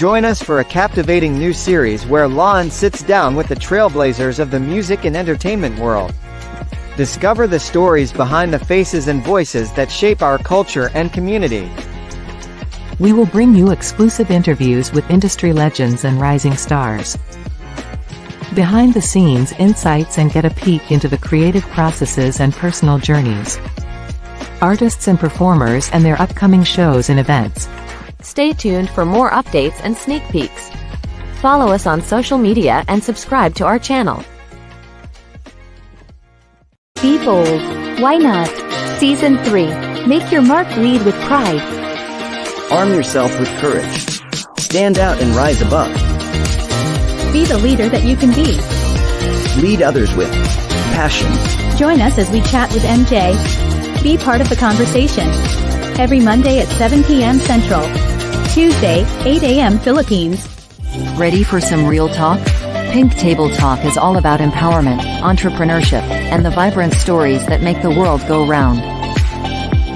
Join us for a captivating new series where Lawin sits down with the trailblazers of the music and entertainment world. Discover the stories behind the faces and voices that shape our culture and community. We will bring you exclusive interviews with industry legends and rising stars. Behind-the-scenes insights and get a peek into the creative processes and personal journeys. Artists and performers and their upcoming shows and events. Stay tuned for more updates and sneak peeks. Follow us on social media and subscribe to our channel. Be bold. Why not? Season 3. Make your mark, lead with pride. Arm yourself with courage. Stand out and rise above. Be the leader that you can be. Lead others with passion. Join us as we chat with MJ. Be part of the conversation. Every Monday at 7 p.m. Central. Tuesday, 8 a.m. Philippines. Ready for some real talk? Pink Table Talk is all about empowerment, entrepreneurship, and the vibrant stories that make the world go round.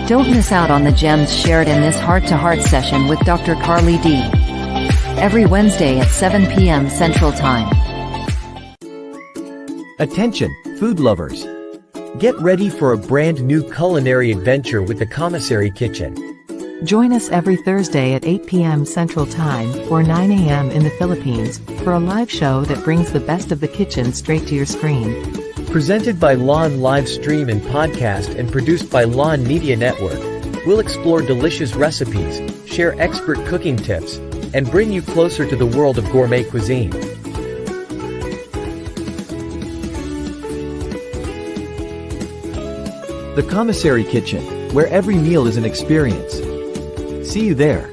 Don't miss out on the gems shared in this heart-to-heart session with Dr. Carly D. Every Wednesday at 7 p.m. Central Time. Attention, food lovers! Get ready for a brand new culinary adventure with the Commissary Kitchen. Join us every Thursday at 8 p.m. Central Time, or 9 a.m. in the Philippines, for a live show that brings the best of the kitchen straight to your screen. Presented by Lawin Live Stream and Podcast and produced by Lawin Media Network, we'll explore delicious recipes, share expert cooking tips, and bring you closer to the world of gourmet cuisine. The Commissary Kitchen, where every meal is an experience. See you there.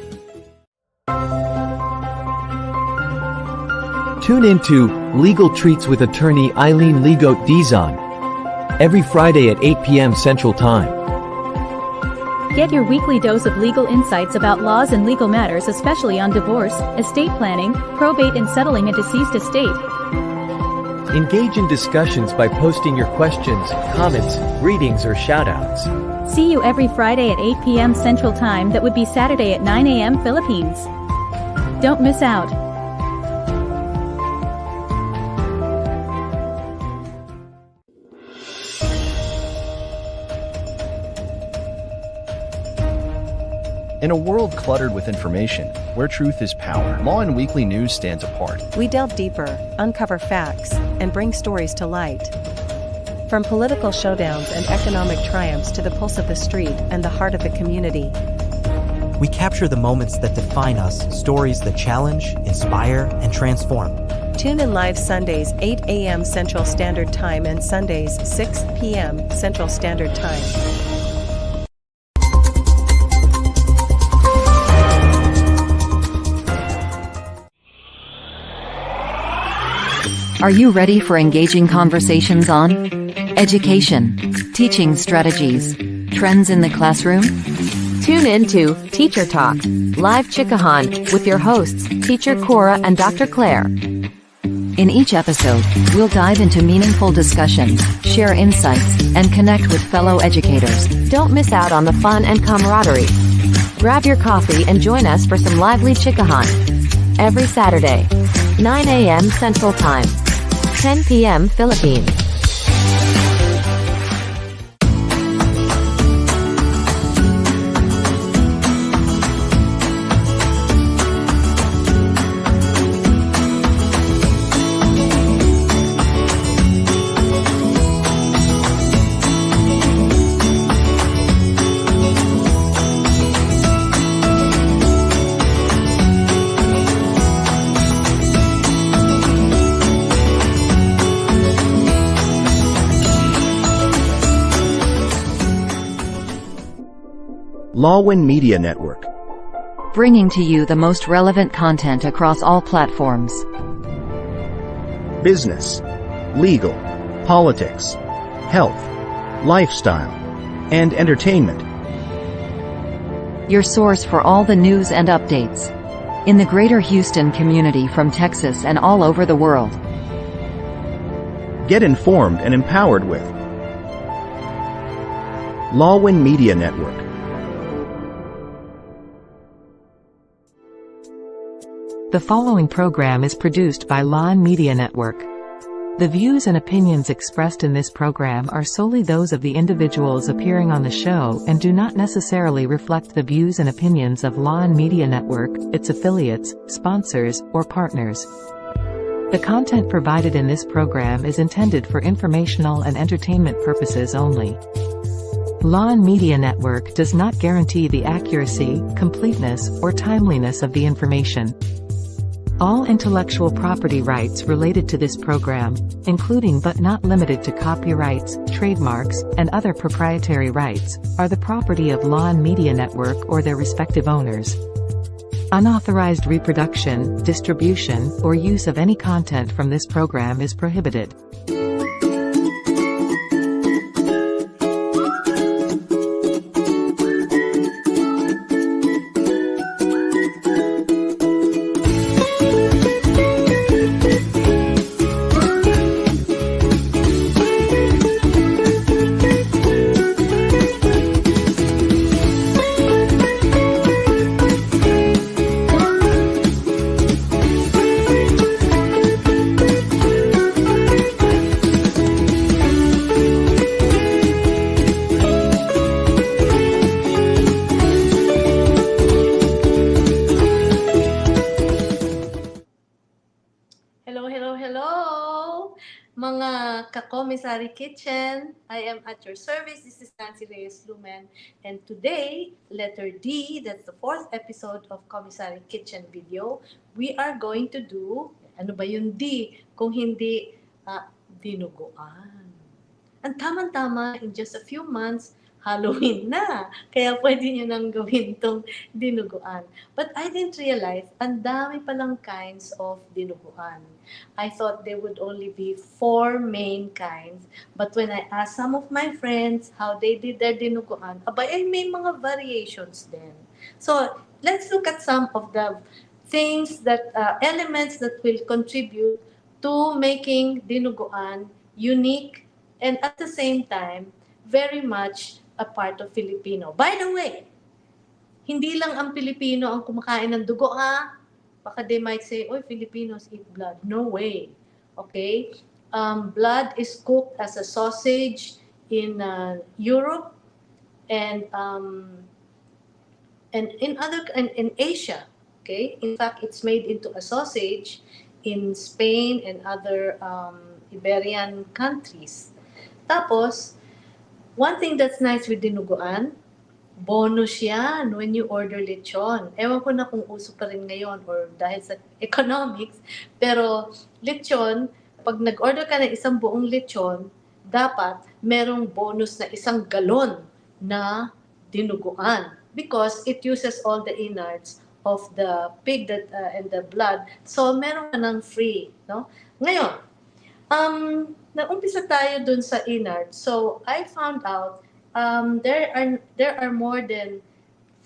Tune into Legal Treats with attorney 𝐃𝐤𝐧𝐮𝐚𝐧 every Friday at 8 p.m. Central Time. Get your weekly dose of legal insights about laws and legal matters, especially on divorce, estate planning, probate, and settling a deceased estate. Engage in discussions by posting your questions, comments, greetings, or shoutouts. See you every Friday at 8 p.m. Central Time. That would be Saturday at 9 a.m. Philippines. Don't miss out. In a world cluttered with information, where truth is power, Lawin Weekly News stands apart. We delve deeper, uncover facts, and bring stories to light. From political showdowns and economic triumphs to the pulse of the street and the heart of the community. We capture the moments that define us, stories that challenge, inspire, and transform. Tune in live Sundays 8 a.m. Central Standard Time and Sundays 6 p.m. Central Standard Time. Are you ready for engaging conversations on education, teaching strategies, trends in the classroom? Tune in to Teacher Talk, Live 𝐃𝐞𝐚𝐽 with your hosts, Teacher Cora and Dr. Claire. In each episode, we'll dive into meaningful discussions, share insights, and connect with fellow educators. Don't miss out on the fun and camaraderie. Grab your coffee and join us for some lively 𝐃𝐞𝐚. Every Saturday, 9 a.m. Central Time, 10 p.m. Philippines. Lawin Media Network. Bringing to you the most relevant content across all platforms. Business, legal, politics, health, lifestyle, and entertainment. Your source for all the news and updates in the greater Houston community from Texas and all over the world. Get informed and empowered with Lawin Media Network. The following program is produced by Lawin Media Network. The views and opinions expressed in this program are solely those of the individuals appearing on the show and do not necessarily reflect the views and opinions of Lawin Media Network, its affiliates, sponsors, or partners. The content provided in this program is intended for informational and entertainment purposes only. Lawin Media Network does not guarantee the accuracy, completeness, or timeliness of the information. All intellectual property rights related to this program, including but not limited to copyrights, trademarks, and other proprietary rights, are the property of Lawin Media Network or their respective owners. Unauthorized reproduction, distribution, or use of any content from this program is prohibited. Hello! Mga Commissary Kitchen, I am at your service. This is Nancy Reyes Lumen. And today, letter D, that's the 4th episode of Commissary Kitchen video, we are going to do, ano ba yung D? Kung hindi, dinuguan. Ang tama-tama, in just a few months, Halloween na. Kaya pwede nyo nang gawin itong dinuguan. But I didn't realize, ang dami palang kinds of dinuguan. I thought there would only be 4 main kinds. But when I asked some of my friends how they did their dinuguan, abay, may mga variations din. So, let's look at some of the things that, elements that will contribute to making dinuguan unique and at the same time, very much a part of Filipino. By the way, hindi lang ang Pilipino ang kumakain ng dugo, ha? Baka they might say, "Oy, Filipinos eat blood." No way. Okay? Blood is cooked as a sausage in Europe and in Asia. Okay? In fact, it's made into a sausage in Spain and other Iberian countries. Tapos, one thing that's nice with dinuguan, bonus yan when you order lechon. Ewan ko na kung uso pa rin ngayon or dahil sa economics, pero lechon, pag nag-order ka ng isang buong lechon, dapat merong bonus na 1 galon na dinuguan because it uses all the innards of the pig that, and the blood. So, meron ka ng free. No? Ngayon, naumpisa tayo dun sa innard. So I found out there are more than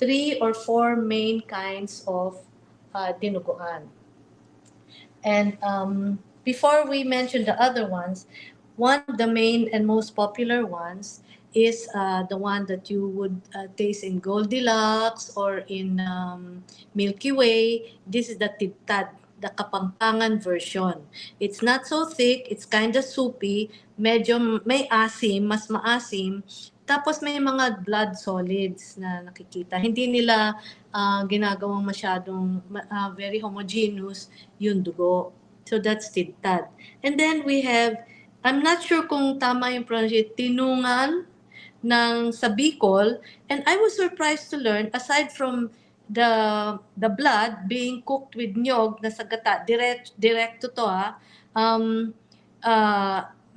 3 or 4 main kinds of dinuguan. And before we mention the other ones, one of the main and most popular ones is the one that you would taste in Goldilocks or in Milky Way. This is the tibtad, the Kapampangan version. It's not so thick, it's kind of soupy, medyo may asim, mas maasim, tapos may mga blood solids na nakikita. Hindi nila ginagawang masyadong very homogeneous yung dugo. So that's tibtad. And then we have, I'm not sure kung tama yung pronunciation, tinungan ng sa Bicol, and I was surprised to learn, aside from the blood being cooked with nyog na sa gata, direkto to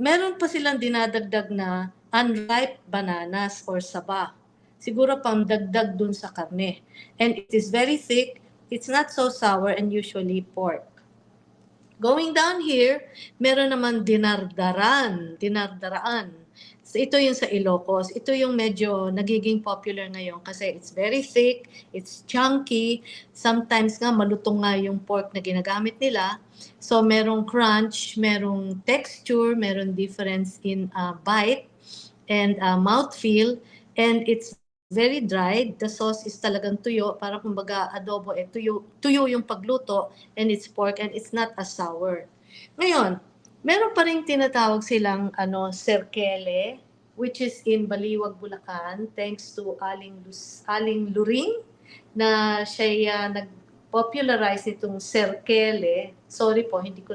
meron pa silang dinadagdag na unripe bananas or saba. Siguro pang dagdag dun sa karne. And it is very thick, it's not so sour and usually pork. Going down here, meron naman dinardaraan. So ito yung sa Ilocos. Ito yung medyo nagiging popular ngayon kasi it's very thick, it's chunky. Sometimes nga malutong nga yung pork na ginagamit nila. So merong crunch, merong texture, merong difference in bite and mouthfeel. And it's very dried. The sauce is talagang tuyo, parang kumbaga adobo, tuyo yung pagluto, and it's pork, and it's not as sour. Ngayon, meron pa rin tinatawag silang serkele, which is in Baliwag, Bulacan, thanks to Aling Luring, na siya nag-popularize nitong serkele. Sorry po, hindi ko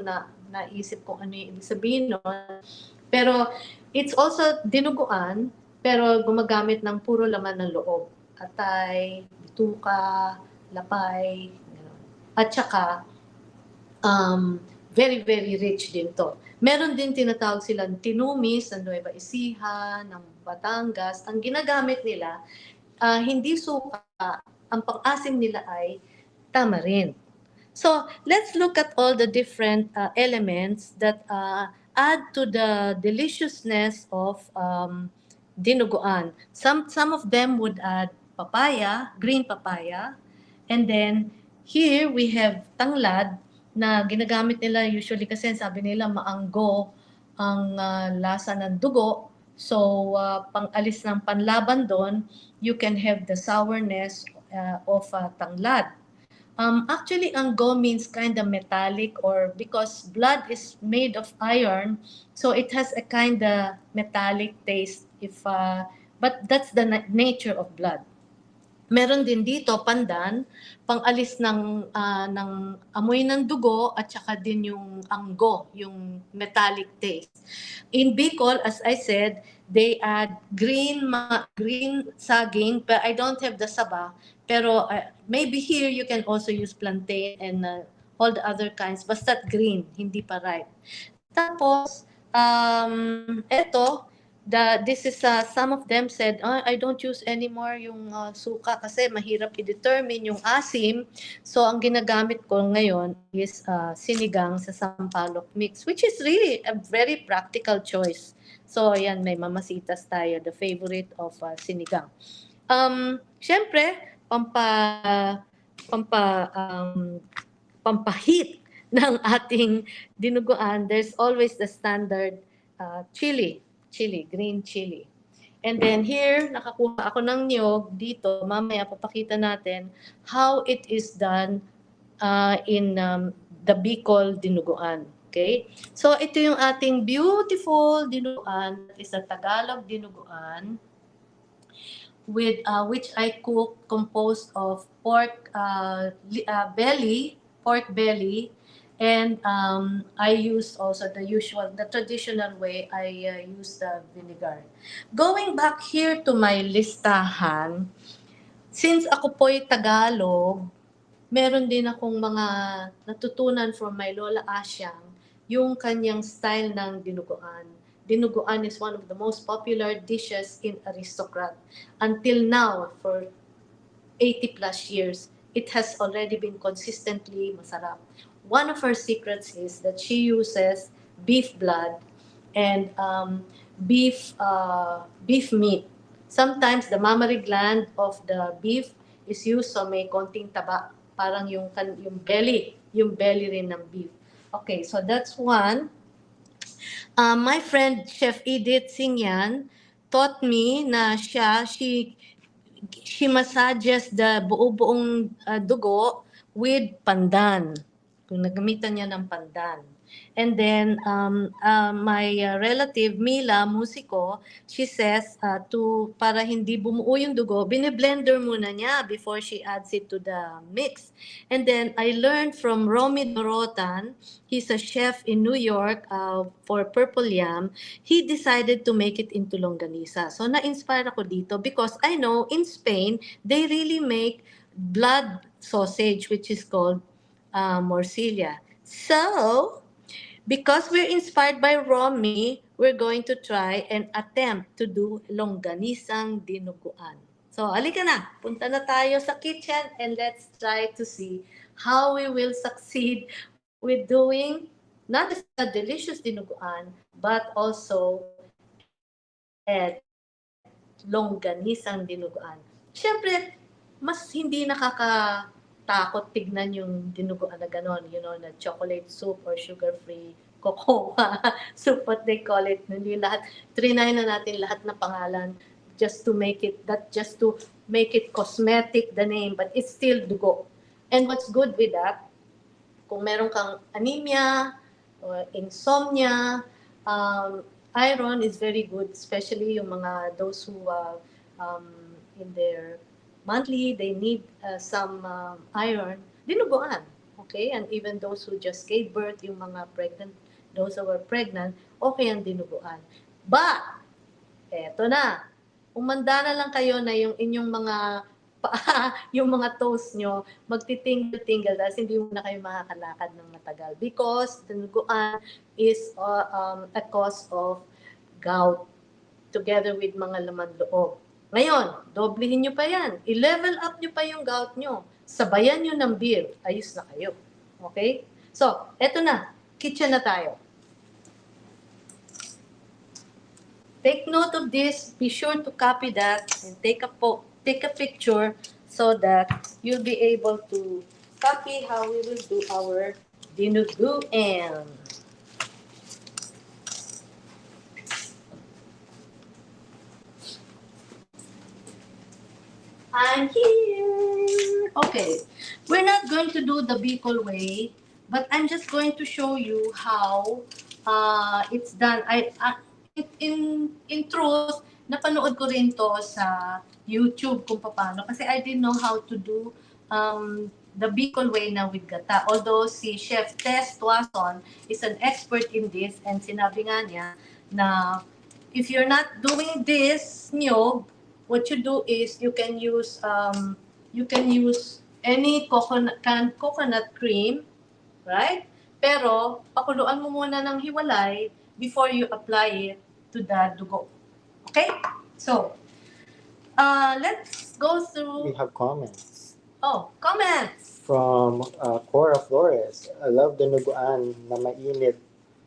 naisip kung ano yung ibig sabihin nun. Pero it's also dinuguan, pero gumagamit ng puro laman ng loob. Atay, bituka, lapay, gano'n. At saka, very, very rich din to. Meron din tinatawag silang tinumis ng Nueva Ecija, ng Batangas. Ang ginagamit nila, hindi suka, ang pang-asim nila ay tamarin. So, let's look at all the different elements that add to the deliciousness of dinuguan. Some of them would add papaya, green papaya, and then here we have tanglad na ginagamit nila usually kasi sabi nila maanggo ang lasa ng dugo. So pang-alis ng panlaban doon, you can have the sourness of tanglad. Actually, anggo means kind of metallic, or because blood is made of iron, so it has a kind of metallic taste. But that's the nature of blood. Meron din dito pandan, pang-alis ng amoy ng dugo, at saka din yung anggo, yung metallic taste. In Bicol, as I said, they add green saging, but I don't have the saba. Pero maybe here you can also use plantain and all the other kinds, basta green, hindi pa ripe. Tapos, this is some of them said, I don't use anymore yung suka kasi mahirap i-determine yung asim. So ang ginagamit ko ngayon is sinigang sa sampalok mix, which is really a very practical choice. So ayan, may mamasitas tayo, the favorite of sinigang. Syempre, pampahit ng ating dinuguan, there's always the standard chili, green chili. And then here, nakakuha ako ng niyog dito. Mamaya papakita natin how it is done in the Bicol dinuguan. Okay? So ito yung ating beautiful dinuguan. It is a Tagalog dinuguan with which I cook, composed of pork belly, and I use also the traditional way. I use the vinegar. Going back here to my listahan, since ako po'y Tagalog, meron din akong mga natutunan from my Lola Asyang, yung kanyang style ng dinuguan. Dinuguan is one of the most popular dishes in Aristocrat. Until now, for 80 plus years, it has already been consistently masarap. One of her secrets is that she uses beef blood and beef meat. Sometimes the mammary gland of the beef is used, so may konting taba, parang yung belly rin ng beef. Okay, so that's one. My friend Chef Edith Singyan taught me na she massages the buong dugo with pandan. Kung nagamitan niya ng pandan. And then my relative Mila Musico, she says para hindi bumuo yung dugo, bine-blender muna niya before she adds it to the mix. And then I learned from Romy Dorotan, he's a chef in New York for Purple Yam. He decided to make it into longanisa. So na-inspire ako dito because I know in Spain they really make blood sausage, which is called morcilla. So because we're inspired by Romy, we're going to try and attempt to do longganisang dinuguan. So, alika na. Punta na tayo sa kitchen and let's try to see how we will succeed with doing not just a delicious dinuguan, but also longganisang dinuguan. Siyempre, mas hindi nakakatakot tignan yung dinuguan na ganon, na chocolate soup or sugar-free cocoa soup, what they call it. Hindi lahat, trinay na natin lahat na pangalan. just to make it cosmetic, the name, but it's still dugo. And what's good with that, kung meron kang anemia or insomnia, iron is very good, especially yung those who in their monthly, they need some iron, dinuguan. Okay? And even those who just gave birth, yung mga pregnant, those who were pregnant, okay ang dinuguan. But, eto na, umanda na lang kayo na yung inyong mga paa, yung mga toes nyo, magtitingle-tingle dahil hindi mo na kayo makakalakad ng matagal. Because dinuguan is a cause of gout together with mga laman loob. Ngayon, doblehin nyo pa yan. I-level up nyo pa yung gout nyo. Sabayan nyo ng beer. Ayos na kayo. Okay? So, eto na. Kitchen na tayo. Take note of this. Be sure to copy that and take a picture so that you'll be able to copy how we will do our dinuguan. I'm here. Okay, we're not going to do the Bicol way, but I'm just going to show you how it's done. In truth, napanood ko rin to sa YouTube kung paano, kasi I didn't know how to do the Bicol way na with gata. Although si Chef Tess Tuazon is an expert in this, and sinabi nga niya na if you're not doing this niyog, what you do is you can use any canned coconut cream, right? Pero pakuluan mo muna ng hiwalay before you apply it to the dugo. Okay? So, let's go through. We have comments. Oh, comments! From Cora Flores. I love the dinuguan na mainit.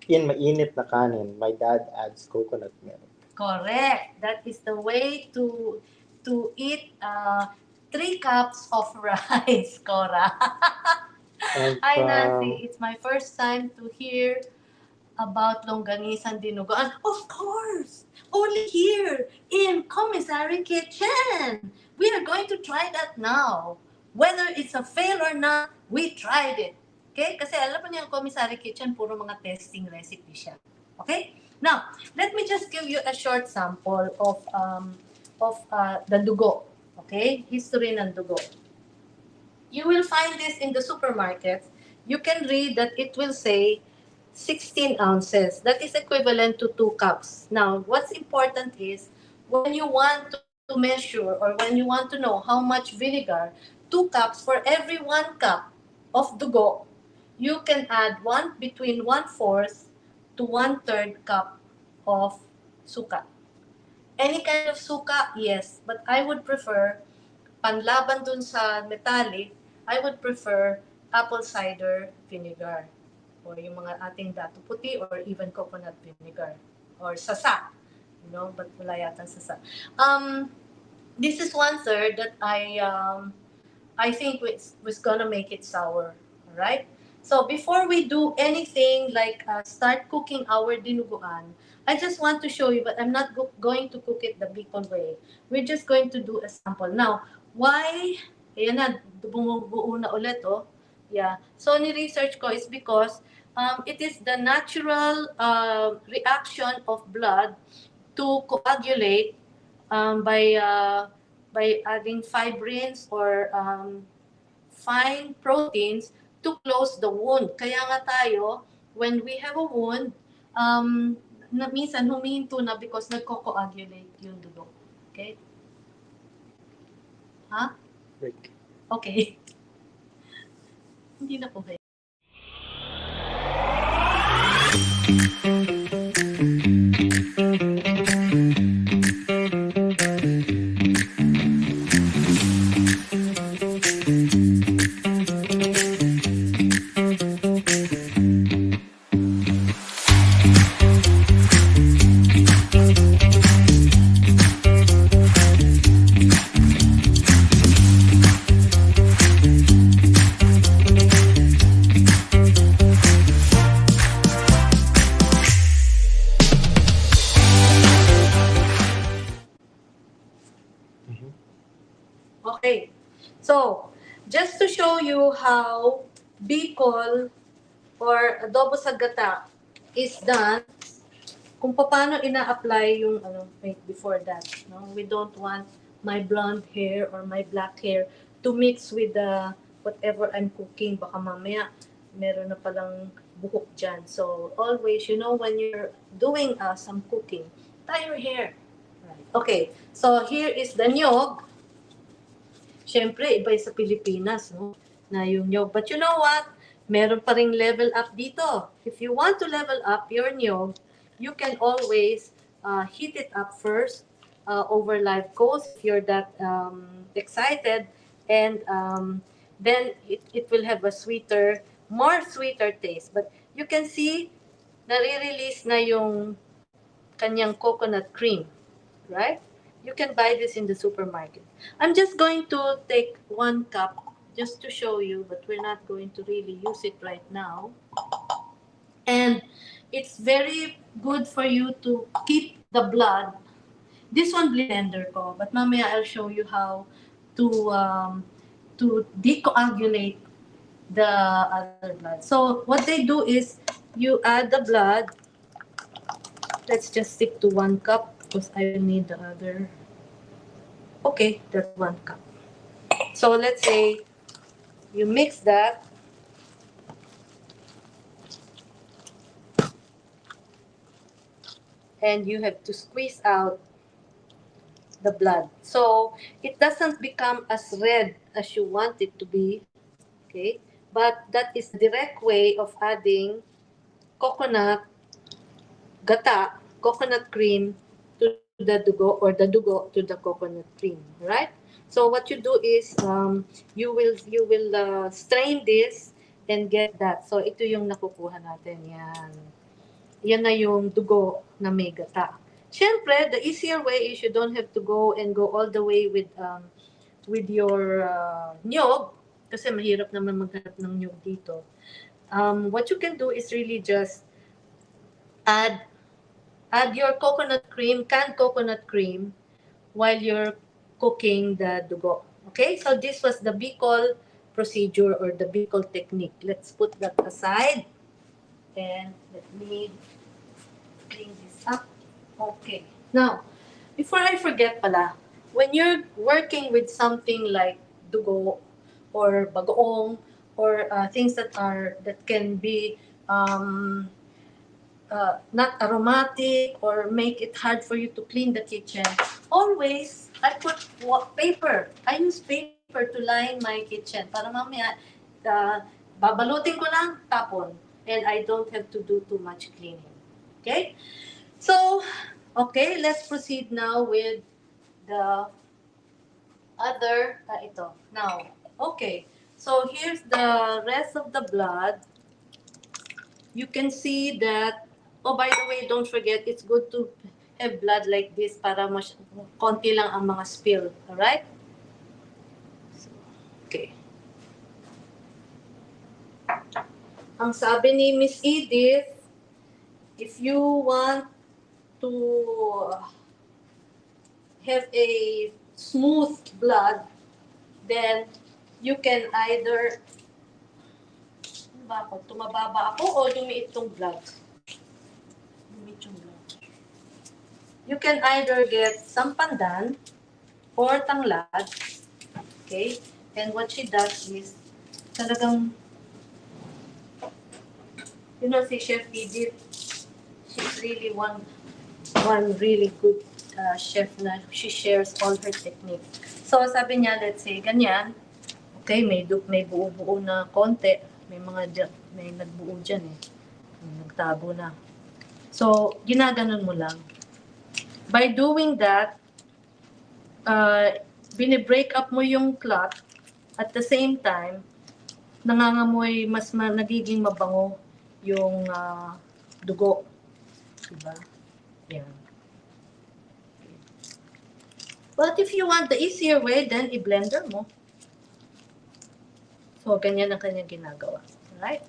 In mainit na kanin, my dad adds coconut milk. Correct. That is the way to eat 3 cups of rice, Cora. Hi, Nancy. It's my first time to hear about longganisan dinuguan. Of course! Only here in Commissary Kitchen. We are going to try that now. Whether it's a fail or not, we tried it. Okay? Kasi alam mo niyo, Commissary Kitchen, puro mga testing recipe siya. Okay? Now, let me just give you a short sample of the dugo. Okay? History ng dugo. You will find this in the supermarkets. You can read that it will say 16 ounces. That is equivalent to 2 cups. Now, what's important is when you want to measure or when you want to know how much vinegar, 2 cups for every 1 cup of dugo, you can add between 1/4 to 1/3 cup of suka. Any kind of suka, yes, but I would prefer, panlaban dun sa metallic, I would prefer apple cider vinegar or yung mga ating dato puti or even coconut vinegar or sasa, but wala yata sasa. This is 1/3 that I think was gonna make it sour, all right? So before we do anything like start cooking our dinuguan, I just want to show you, but I'm not going to cook it the Bicol way. We're just going to do a sample. Now, why? Ayan na, bumubuo na ulit, oh. Yeah. So, ni-research ko is because it is the natural reaction of blood to coagulate by adding fibrins or fine proteins to close the wound. Kaya nga tayo, when we have a wound, minsan humihinto na because nagko-coagulate yung dugo. Okay? Ha? Break. Okay. Hindi na po kayo. Okay. So, just to show you how bicol or adobo sa gata is done, kung paano ina-apply yung wait, before that, no? We don't want my blonde hair or my black hair to mix with the whatever I'm cooking. Baka mamaya meron na palang buhok dyan. So always, when you're doing some cooking, tie your hair. Right. Okay, so here is the nyog. Siyempre, iba sa Pilipinas, no? Na yung nyog. But you know what? Meron pa ring level up dito. If you want to level up your nyog, you can always heat it up first over live coals if you're that excited. And then it will have a more sweeter taste. But you can see, nare-release na yung kanyang coconut cream. Right? You can buy this in the supermarket. I'm just going to take 1 cup just to show you, but we're not going to really use it right now. And it's very good for you to keep the blood. This one blender ko, but mamaya I'll show you how to decoagulate the other blood. So what they do is you add the blood. Let's just stick to 1 cup because I will need the other. Okay, that's 1 cup. So let's say you mix that. And you have to squeeze out the blood. So it doesn't become as red as you want it to be. Okay? But that is the direct way of adding coconut cream to the dugo, or the dugo to the coconut cream, right? So what you do is you will strain this and get that. So ito yung nakukuha natin, yan na yung dugo na may gata. Siyempre, the easier way is you don't have to go all the way with your nyog, kasi mahirap naman maghanap ng nyog dito. What you can do is really just add your canned coconut cream, while you're cooking the dugo. Okay, so this was the bicol procedure or the bicol technique. Let's put that aside. And let me clean this up. Okay. Now, before I forget pala, when you're working with something like dugo or bagoong or things that can be not aromatic or make it hard for you to clean the kitchen, always I put paper. I use paper to line my kitchen para mamaya babalutin ko lang, tapon, and I don't have to do too much cleaning. Okay? So, okay, let's proceed now with the other, ito. Now, okay, so here's the rest of the blood. You can see that, oh, by the way, don't forget, it's good to have blood like this para konti lang ang mga spill. Alright? So, okay. Ang sabi ni Miss Edith, if you want to have a smooth blood, then you can either tumababa ako o lumiit tong blood. Lumiit yung blood. You can either get some pandan or tanglad. Okay? And what she does is talagang, si Chef Edith, she's really one really good chef na she shares all her techniques. So, sabi niya, let's say, ganyan. Okay, may buo-buo na konti. May nagbuo dyan nagtabo na. So, ginaganon mo lang. By doing that, binibreak up mo yung clot. At the same time, nangangamoy, nagiging mabango yung dugo. Diba? Yan. But if you want the easier way, then i-blender mo. So, ganyan ang kanyang ginagawa. Alright?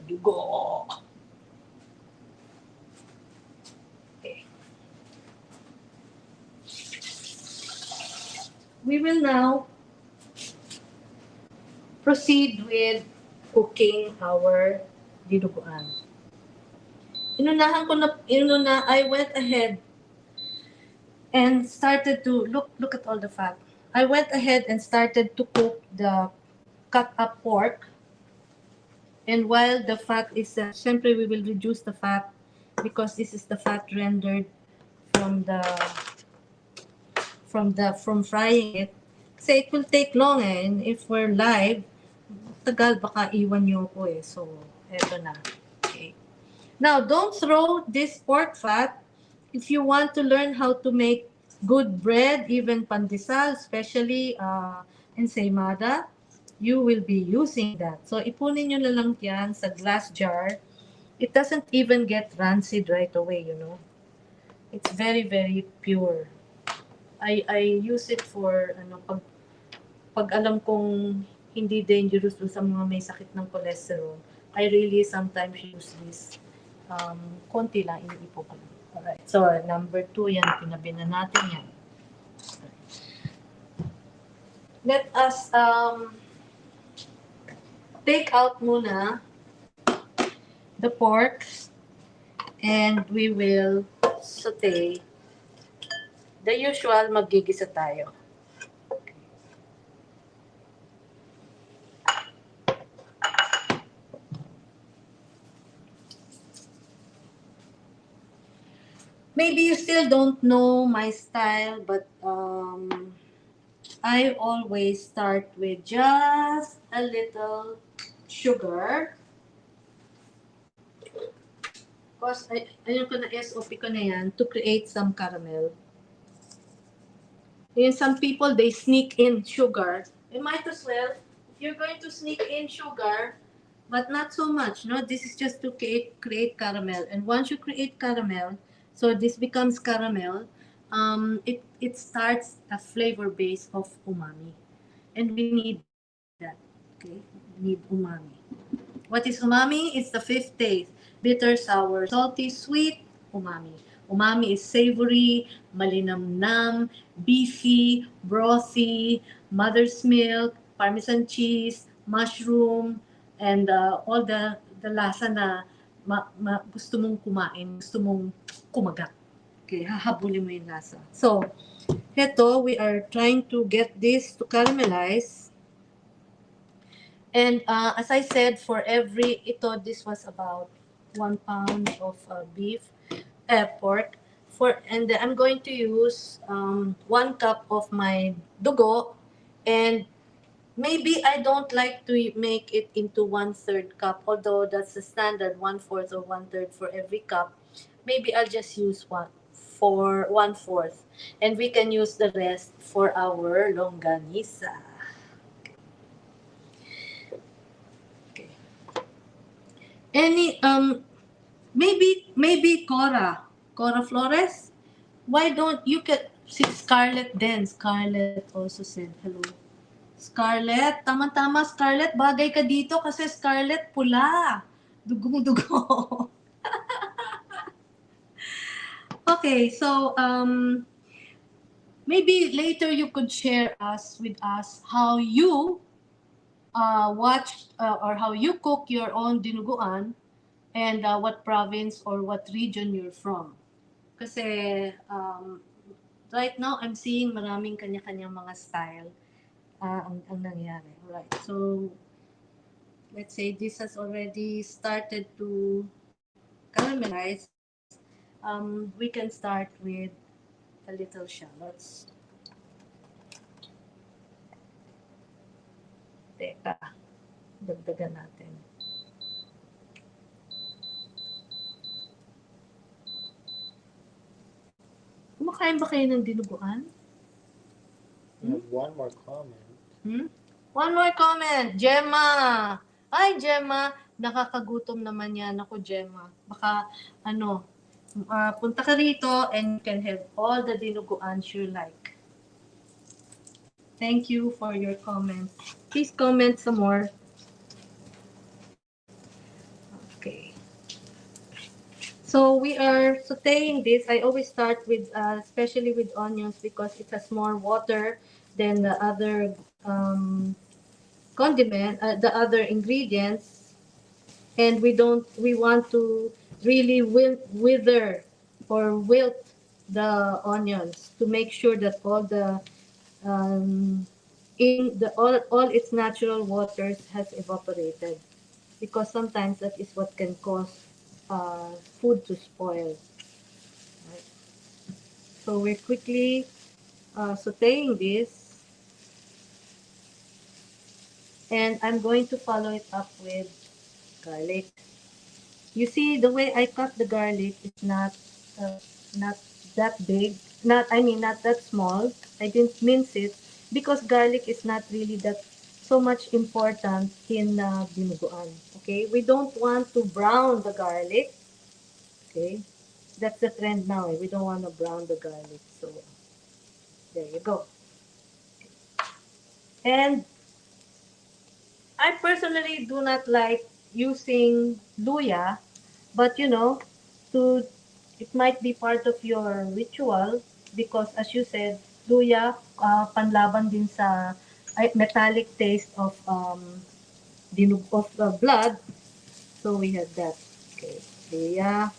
Dugo! Okay. we will now proceed with cooking our dinuguan. I went ahead and started to look at all the fat. I went ahead and started to cook the cut up pork. And while the fat is, syempre we will reduce the fat because this is the fat rendered from from frying it. Kasi it will take long and if we're live, tagal baka iwan niyo ko eh. So, eto na. Okay. Now, don't throw this pork fat. If you want to learn how to make good bread, even pandesal, especially ensaymada, you will be using that. So, ipunin nyo na lang yan sa glass jar. It doesn't even get rancid right away, you know. It's very, very pure. I use it for, pag alam kong hindi dangerous sa mga may sakit ng cholesterol, I really sometimes use this. Konti lang, iniipo ko lang. Alright, so number 2 yan, pinabi na natin yan. Let us take out muna the pork and we will saute. The usual, maggigisa tayo. Maybe you still don't know my style, but I always start with just a little sugar. Because ayun ko na SOP ko na yan to create some caramel. And some people, they sneak in sugar. You might as well, if you're going to sneak in sugar, but not so much, no? This is just to create caramel. And once you create caramel, so this becomes caramel, it starts a flavor base of umami. And we need that, okay? We need umami. What is umami? It's the 5th taste. Bitter, sour, salty, sweet, umami. Umami is savory, malinamnam, beefy, brothy, mother's milk, parmesan cheese, mushroom, and all the lasa na gusto mong kumain, gusto mong kumagat. Okay, hahabulin mo yung lasa. So, heto, we are trying to get this to caramelize. And as I said, for every, this was about 1 pound of pork. And I'm going to use 1 cup of my dugo, and maybe I don't like to make it into 1/3 cup, although that's the standard 1/4 or 1/3 for every cup. Maybe I'll just use 1/4, and we can use the rest for our longanisa. Okay. Any maybe Cora Flores, why don't you see Scarlett then? Scarlett also said hello. Scarlett, tama-tama Scarlett, bagay ka dito kasi Scarlett pula. Dugong-dugo. Okay, so maybe later you could share with us how you watch or how you cook your own dinuguan and what province or what region you're from. Kasi right now I'm seeing maraming kanya-kanyang mga style ang nangyari. Right. So let's say this has already started to caramelize. We can start with a little shallots. Teka, dagdagan natin. Kumakain ba kayo ng dinuguan? We have one more comment. One more comment. Gemma. Ay, Gemma. Nakakagutom naman yan ako, Gemma. Baka, punta ka rito and you can have all the dinuguans you like. Thank you for your comment. Please comment some more. Okay. So we are sauteing this. I always start with, especially with onions because it has more water then the other condiment, the other ingredients, and we want to really wither or wilt the onions to make sure that all the in the all its natural waters has evaporated, because sometimes that is what can cause food to spoil. Right? So we're quickly sauteing this, and I'm going to follow it up with garlic. You see, the way I cut the garlic is uh, not that big. Not I mean not that small. I didn't mince it because garlic is not really that so much important in dinuguan. Okay, we don't want to brown the garlic. Okay, that's the trend now. We don't want to brown the garlic. So there you go. And I personally do not like using luya, but to it might be part of your ritual because, as you said, luya panlaban din sa metallic taste of blood. So we had that. Okay, luya.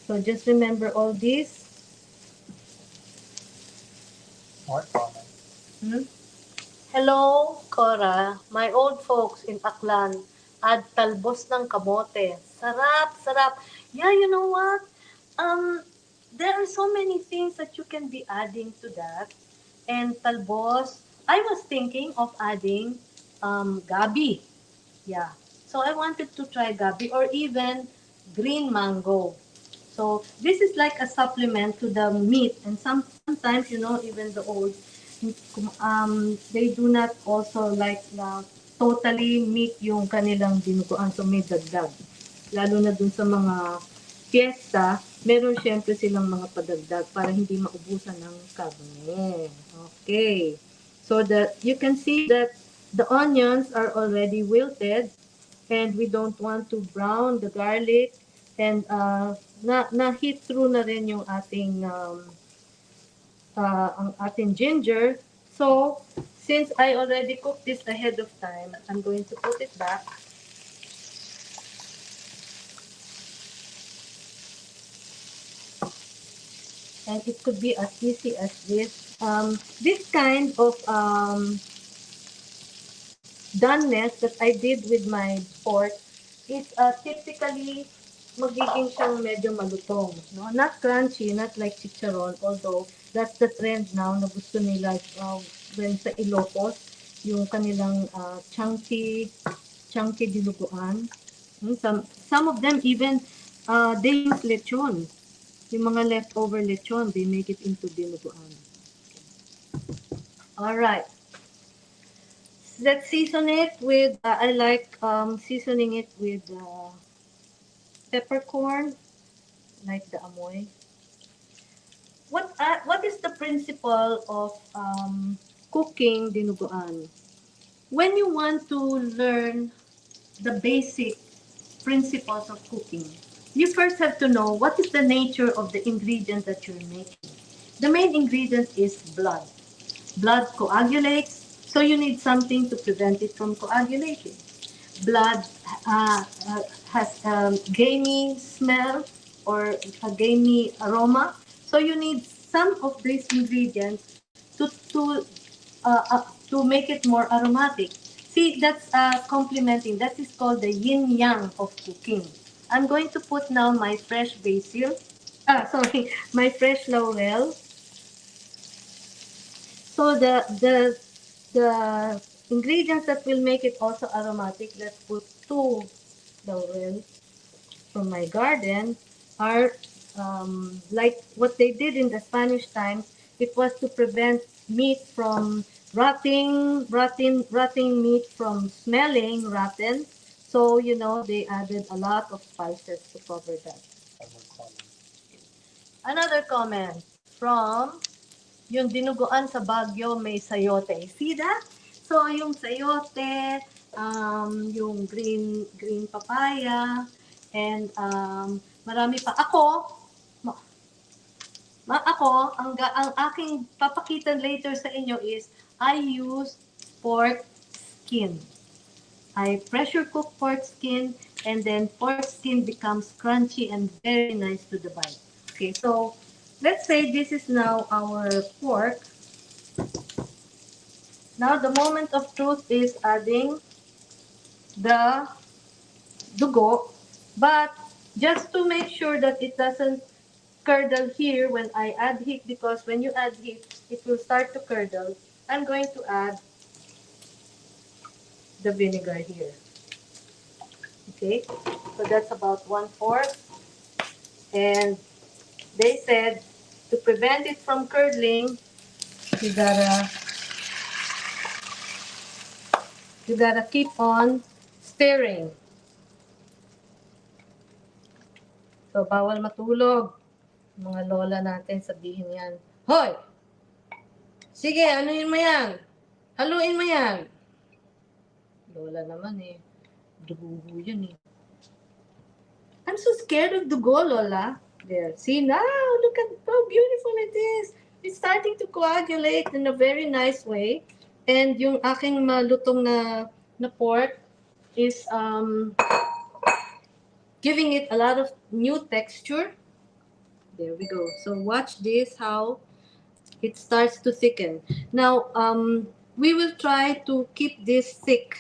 So just remember all these. More comments. Hmm? Hello, Cora. My old folks in Aklan add talbos ng kamote. Sarap, sarap. Yeah, you know what? There are so many things that you can be adding to that. And talbos, I was thinking of adding gabi. Yeah. So I wanted to try gabi or even green mango. So this is like a supplement to the meat, and sometimes even the old they do not also like na totally meat yung kanilang dinuguan, so may dagdag. Lalo na dun sa mga fiesta, meron syempre silang mga padagdag para hindi maubusan ng karne. Okay. So that you can see that the onions are already wilted, and we don't want to brown the garlic, and na heat through na rin yung ating ang ating ginger. So since I already cooked this ahead of time, I'm going to put it back. And it could be as easy as this. This kind of doneness that I did with my pork is typically magiging siyang medyo malutong. No? Not crunchy, not like chicharon, although that's the trend now na gusto nila when sa Ilocos, yung kanilang chunky dinuguan. Some of them even, they use lechon. Yung mga leftover lechon, they make it into dinuguan. Alright. Let's season it with, I like seasoning it with peppercorn, like the amoy. What is the principle of cooking dinuguan? When you want to learn the basic principles of cooking, you first have to know what is the nature of the ingredient that you're making. The main ingredient is blood. Blood coagulates, so you need something to prevent it from coagulating. Blood has a gamey smell or a gamey aroma, so you need some of these ingredients to make it more aromatic. See, that's complementing. That is called the yin-yang of cooking. I'm going to put now my fresh basil. My fresh laurel. So the ingredients that will make it also aromatic, let's put 2 laurel from my garden, are like what they did in the Spanish times. It was to prevent meat from rotting meat from smelling rotten. So, they added a lot of spices to cover that. Another comment from yung dinuguan sa Baguio may sayote. See that? So, yung sayote, yung green papaya, and marami pa. Ako, ang aking papakitan later sa inyo is I use pork skin. I pressure cook pork skin, and then pork skin becomes crunchy and very nice to the bite. Okay, so let's say this is now our pork. Now the moment of truth is adding the dugo, but just to make sure that it doesn't curdle here when I add heat, because when you add heat, it will start to curdle. I'm going to add the vinegar here. Okay, so that's about 1/4. And they said to prevent it from curdling, you gotta keep on stirring. So bawal matulog. Mga lola natin sabihin yan, hoy! Sige, anuin mo yan? Haluin mo yan. Lola naman eh. Dugo yan eh. I'm so scared of dugo, Lola. There. See now, look at how beautiful it is. It's starting to coagulate in a very nice way. And yung aking malutong na pork is giving it a lot of new texture. There we go. So watch this, how it starts to thicken. Now, we will try to keep this thick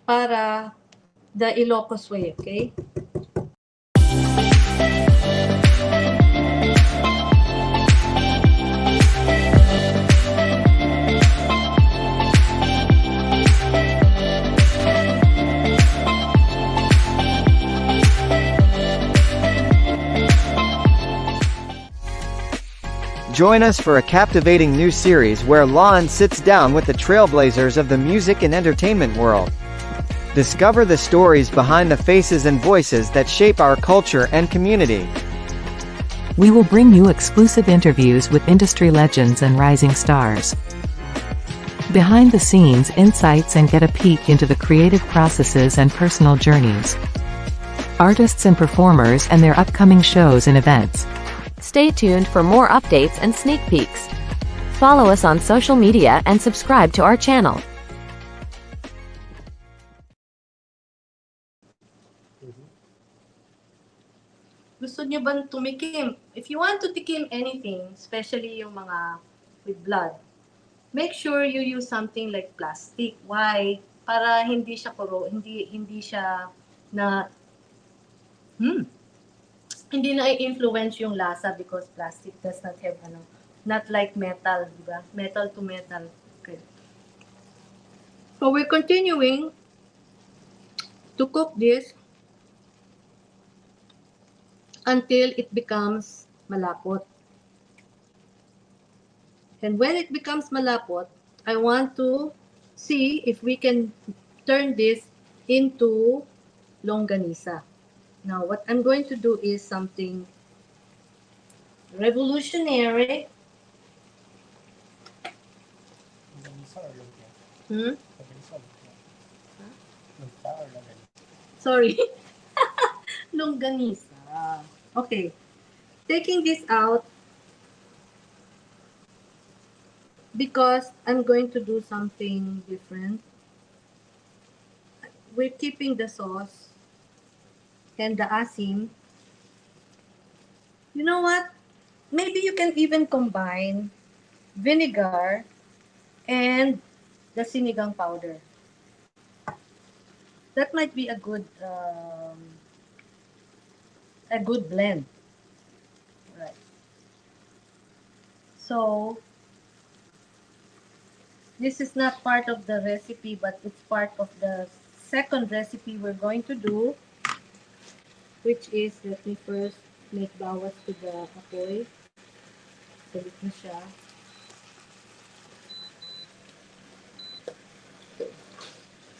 para the Ilocos way, okay? Join us for a captivating new series where Lawin sits down with the trailblazers of the music and entertainment world. Discover the stories behind the faces and voices that shape our culture and community. We will bring you exclusive interviews with industry legends and rising stars. Behind the scenes insights and get a peek into the creative processes and personal journeys. Artists and performers and their upcoming shows and events. Stay tuned for more updates and sneak peeks. Follow us on social media and subscribe to our channel. Gusto nyo bang tumikim? If you want to tikim anything, especially yung mga with blood, make sure you use something like plastic. Why? Para hindi siya hindi siya na hindi na i-influence yung lasa, because plastic does not have not like metal, di ba? Metal to metal. Okay. So we're continuing to cook this until it becomes malapot. And when it becomes malapot, I want to see if we can turn this into longganisa. Now, what I'm going to do is something revolutionary. Sorry. Longganisa. Okay. Taking this out because I'm going to do something different. We're keeping the sauce and the asim. You know what? Maybe you can even combine vinegar and the sinigang powder. That might be a good blend. Right. So this is not part of the recipe, but it's part of the second recipe we're going to do, which is, let me first make bawas to the apoy. Salit na siya.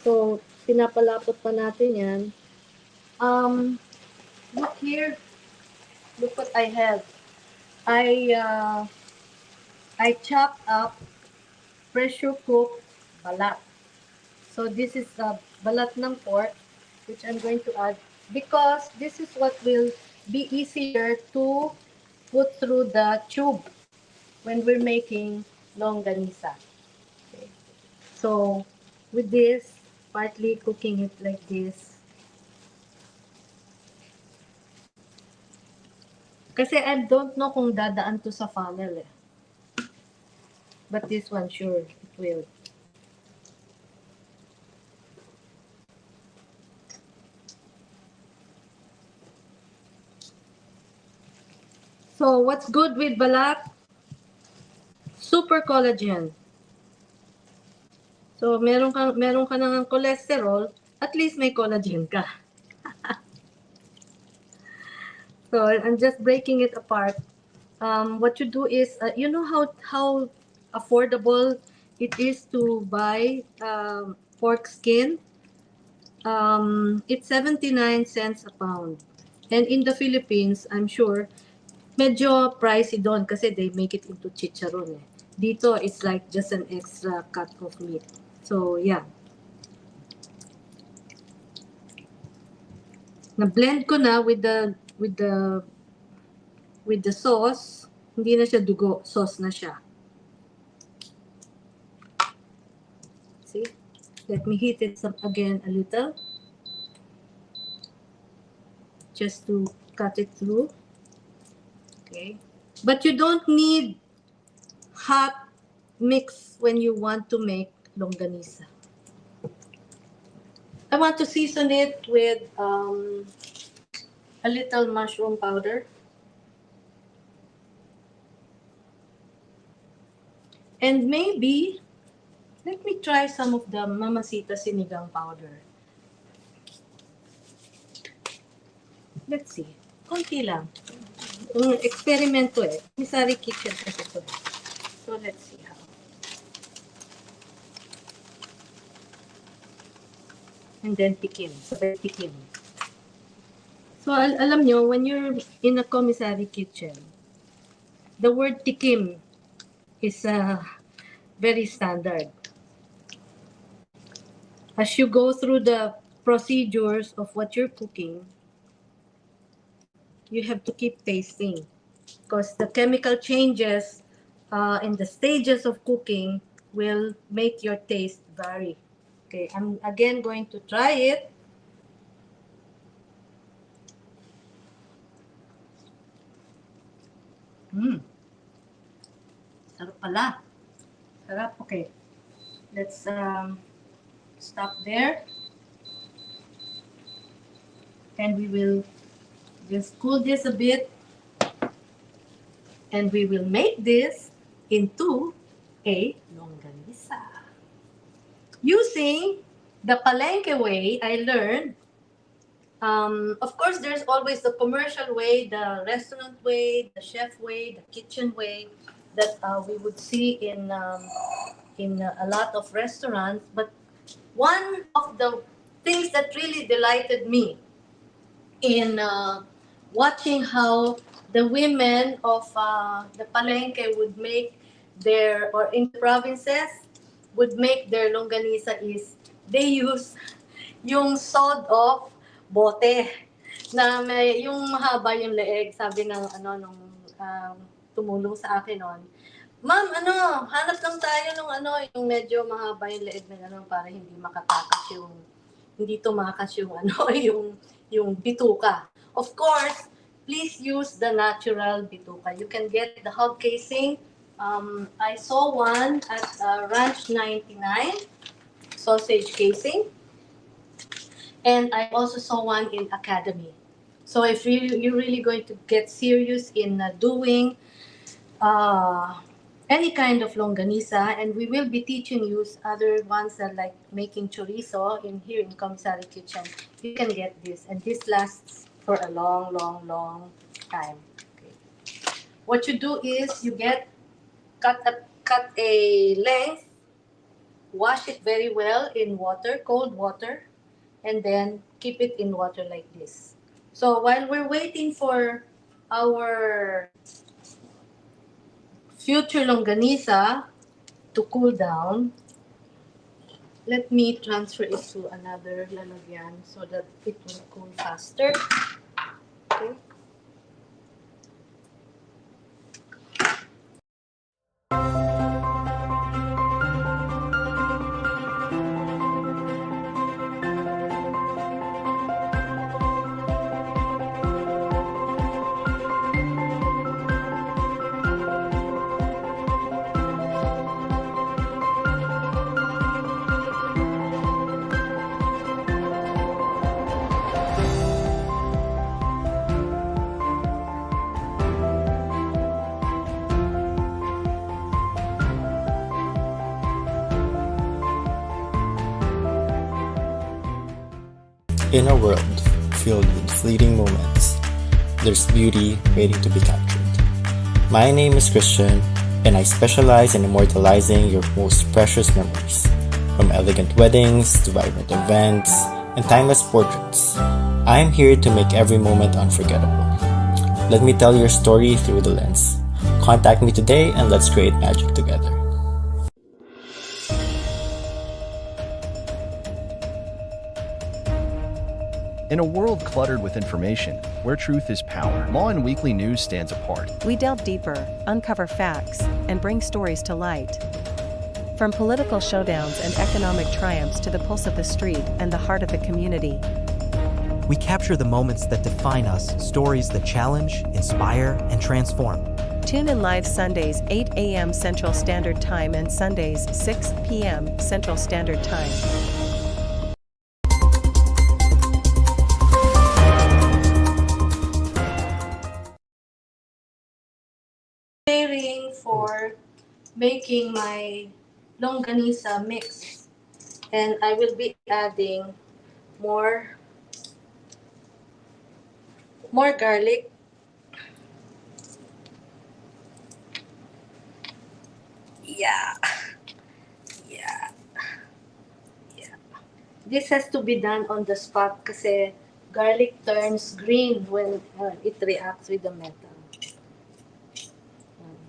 So, pinapalapot pa natin yan. Look here. Look what I have. I chopped up pressure cooked balat. So this is balat ng pork, which I'm going to add because this is what will be easier to put through the tube when we're making longanisa. Okay. So, with this, partly cooking it like this. Kasi I don't know kung dadaan to sa funnel eh. But this one, sure, it will. So, what's good with balat? Super collagen. So, meron ka ng cholesterol, at least may collagen ka. So, I'm just breaking it apart. What you do is, you know how affordable it is to buy pork skin? It's 79 cents a pound. And in the Philippines, I'm sure, medyo pricey doon kasi they make it into chicharon eh. Dito, it's like just an extra cut of meat. So, yeah. Na-blend ko na with the sauce. Hindi na siya dugo, sauce na siya. See? Let me heat it again a little. Just to cut it through. Okay. But you don't need hot mix when you want to make longanisa. I want to season it with a little mushroom powder. And maybe, let me try some of the Mamacita sinigang powder. Let's see. Konti lang. Experiment to eh. Commissary kitchen kasi to. So let's see how. And then tikim. Sabay tikim. So alam nyo, when you're in a commissary kitchen, the word tikim is very standard. As you go through the procedures of what you're cooking, you have to keep tasting because the chemical changes in the stages of cooking will make your taste vary. Okay, I'm again going to try it. Sarap pala. Sarap, okay. Let's stop there. And we will just cool this a bit. And we will make this into a longanisa. Using the palengke way, I learned, of course, there's always the commercial way, the restaurant way, the chef way, the kitchen way that we would see in a lot of restaurants. But one of the things that really delighted me in watching how the women of the palengke would make their, or in the provinces, would make their longanisa is they use yung sawed-off bote na may yung mahaba yung leeg. Sabi ng nung tumulong sa akin noon, ma'am, hanap lang tayo ng yung medyo mahaba yung leeg na para hindi makatakas hindi tumakas yung bituka. Of course, please use the natural bituka. You can get the hog casing. I saw one at Ranch 99, sausage casing. And I also saw one in Academy. So if you're really going to get serious in doing any kind of longanisa, and we will be teaching you other ones that like making chorizo here in Commissary Kitchen, you can get this. And this lasts for a long, long, long time. Okay. What you do is you cut a length, wash it very well in water, cold water, and then keep it in water like this. So while we're waiting for our future longanisa to cool down, let me transfer it to another lalagyan so that it will cool faster. Okay. In a world filled with fleeting moments, there's beauty waiting to be captured. My name is Christian, and I specialize in immortalizing your most precious memories, from elegant weddings to vibrant events and timeless portraits. I'm here to make every moment unforgettable. Let me tell your story through the lens. Contact me today and let's create magic together. In a world cluttered with information, where truth is power, Lawin Weekly News stands apart. We delve deeper, uncover facts, and bring stories to light. From political showdowns and economic triumphs to the pulse of the street and the heart of the community. We capture the moments that define us, stories that challenge, inspire, and transform. Tune in live Sundays 8 a.m. Central Standard Time and Sundays 6 p.m. Central Standard Time. Preparing for making my longanisa mix, and I will be adding more garlic, yeah. This has to be done on the spot kasi garlic turns green when it reacts with the metal.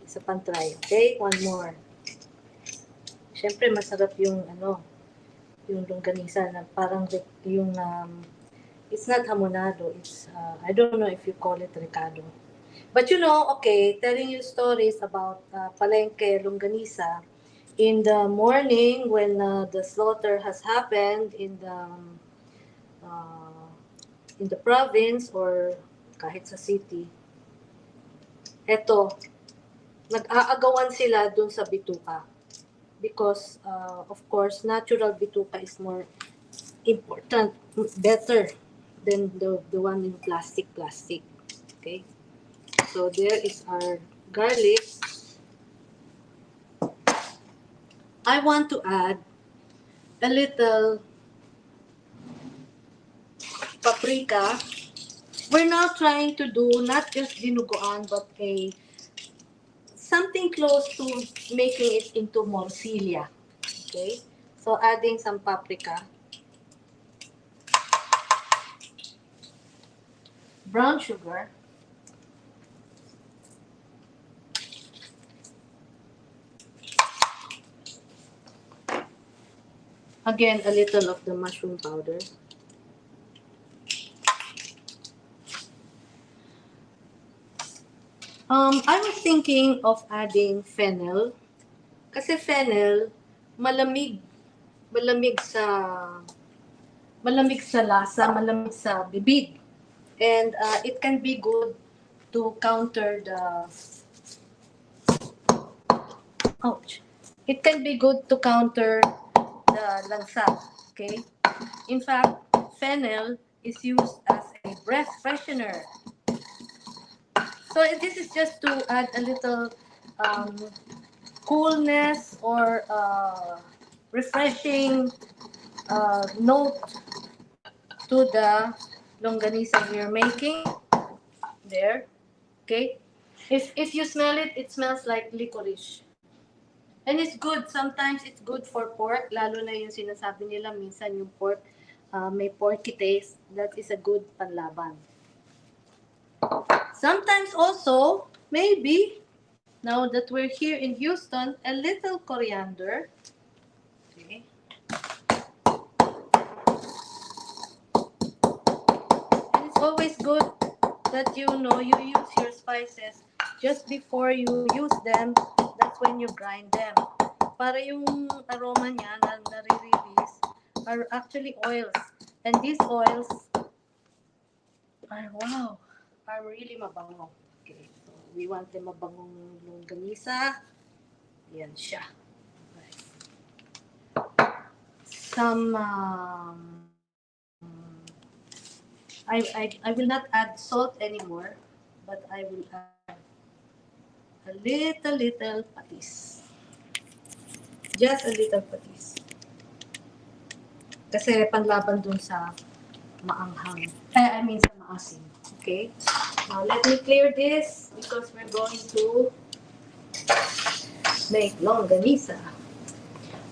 Isa pang try. Okay, one more. Siyempre masarap yung yung longganisa na parang yung it's not hamonado, it's I don't know if you call it recado. But okay, telling you stories about palengke longganisa in the morning when the slaughter has happened in the province or kahit sa city. Eto, nag-aagawan sila dun sa bituka because of course natural bituka is more important, better than the one in plastic. Okay, so there is our garlic. I want to add a little paprika. We're now trying to do not just dinuguan but something close to making it into morcilla. Okay, so adding some paprika, brown sugar, again a little of the mushroom powder, I was thinking of adding fennel kasi fennel malamig sa lasa, malamig sa bibig, and it can be good to counter the it can be good to counter the lansa. Okay, in fact fennel is used as a breath freshener. So this is just to add a little coolness or refreshing note to the longanisa you're making. There, okay. If you smell it, it smells like licorice, and it's good. Sometimes it's good for pork, lalo na yung sinasabi nila minsan yung pork may porky taste. That is a good panlaban. Sometimes also, maybe, now that we're here in Houston, a little coriander. Okay. And it's always good that you use your spices just before you use them. That's when you grind them. Para yung aroma niya na nare-release are actually oils. And these oils are really mabango. Okay, so we want them mabangong longganisa. Yan siya. Okay. Some I will not add salt anymore, but I will add a little patis. Just a little patis. Kasi panlaban dun sa maanghang. I mean sa maasim. Okay? Now let me clear this because we're going to make longanisa.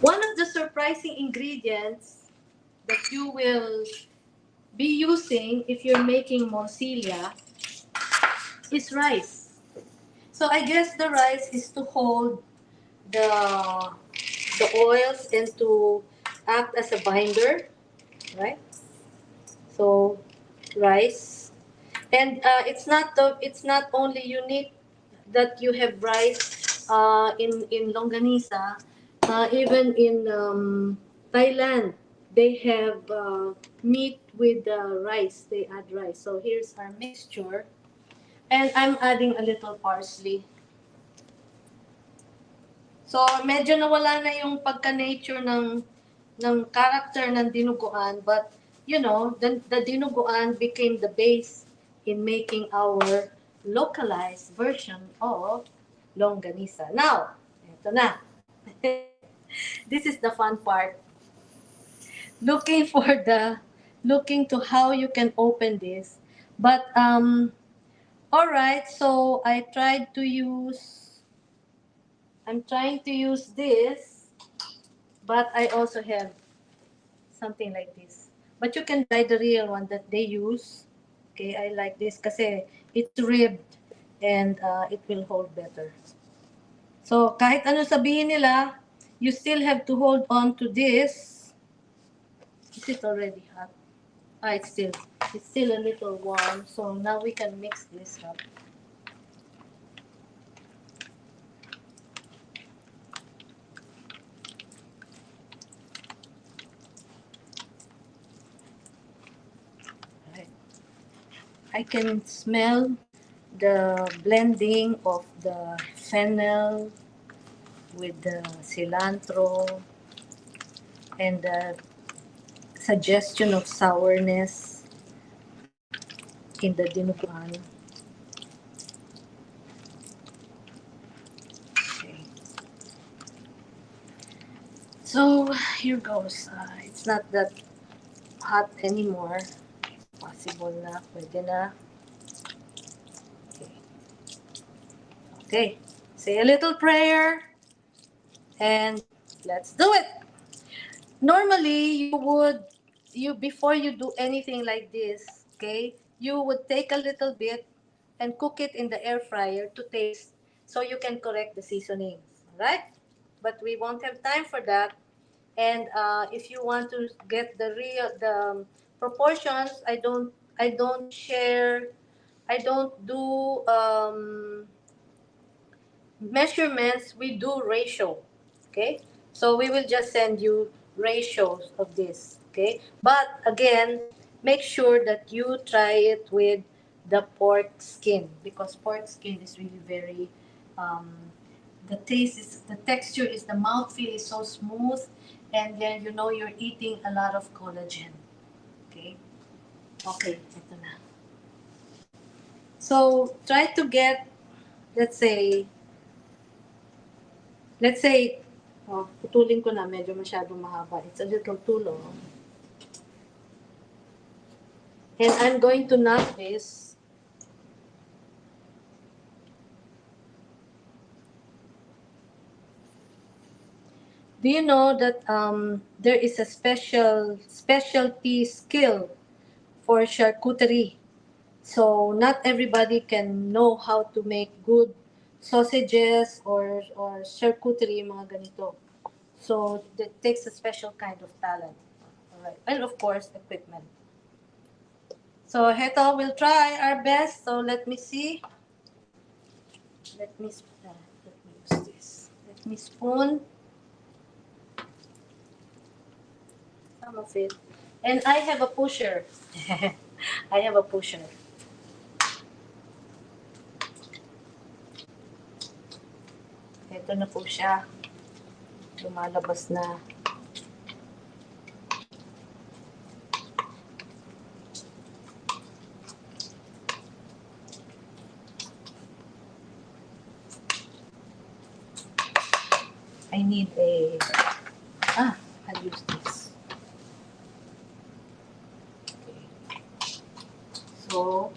One of the surprising ingredients that you will be using if you're making morcilla is rice. So I guess the rice is to hold the oils and to act as a binder, right? So rice, and it's not only unique that you have rice in longanisa. Even in Thailand, they have meat with rice. They add rice. So here's our mixture, and I'm adding a little parsley. So medyo nawala na yung pagka-nature ng character ng dinuguan, but you know, the dinuguan became the base in making our localized version of longanisa. Now, ito na. This is the fun part. Looking to how you can open this. But all right, so I'm trying to use this, but I also have something like this. But you can buy the real one that they use. Okay, I like this kasi it's ribbed and it will hold better. So kahit ano sabihin nila, you still have to hold on to this. Is it already hot? It's still a little warm. So now we can mix this up. I can smell the blending of the fennel with the cilantro and the suggestion of sourness in the dinuguan. Okay. So here goes. It's not that hot anymore. Possible na, pwede na. Okay, say a little prayer and let's do it. Normally, before you do anything like this, okay, you would take a little bit and cook it in the air fryer to taste so you can correct the seasonings, right? But we won't have time for that. And if you want to get the proportions, I don't do measurements. We do ratio. Okay, so we will just send you ratios of this. Okay, but again, make sure that you try it with the pork skin because pork skin is really very the texture is, the mouthfeel is so smooth, and then you know you're eating a lot of collagen. Okay, ito na. So try to get, let's say, putulin ko na, medyo masyadong mahaba. It's a little too long. And I'm going to knot this. Do you know that there is a specialty skill for charcuterie? So not everybody can know how to make good sausages or charcuterie, mga ganito. So it takes a special kind of talent. All right. And of course, equipment. So Heto will try our best. So let me see. Let me use this. Let me spoon some of it. And I have a pusher. I have a pusher. Ito na po siya. Lumalabas na. I need I'll use this. Okay. So,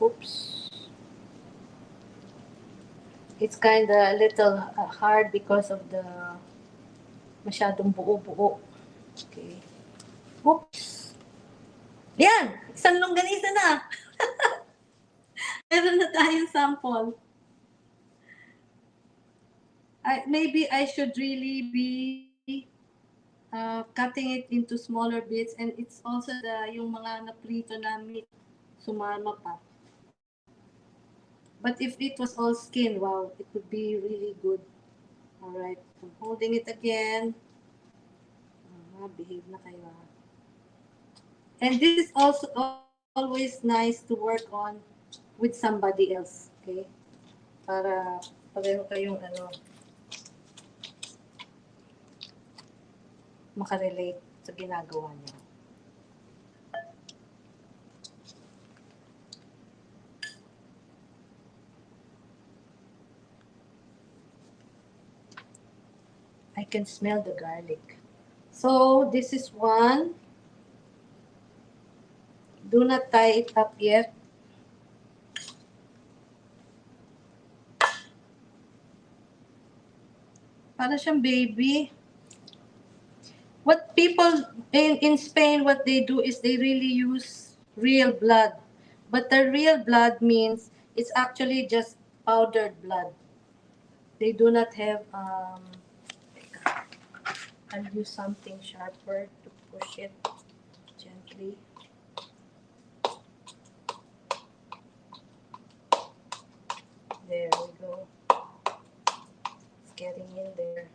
oops. It's kind of a little hard because of the masyadong buo-buo. Okay. Oops. Yan! Isang longganisa na! Meron na tayong sample. Maybe I should really be cutting it into smaller bits, and it's also yung mga naprito na meat sumama pa. But if it was all skin, wow, it would be really good. All right, I'm holding it again. Behave na kayo. And this is also always nice to work on with somebody else, okay? Para pareho kayong makarelate sa ginagawa niyo. I can smell the garlic. So this is one. Do not tie it up yet. Para siyang baby. What people in Spain, what they do is they really use real blood. But the real blood means it's actually just powdered blood. They do not have, I'll use something sharper to push it gently. There we go. It's getting in there.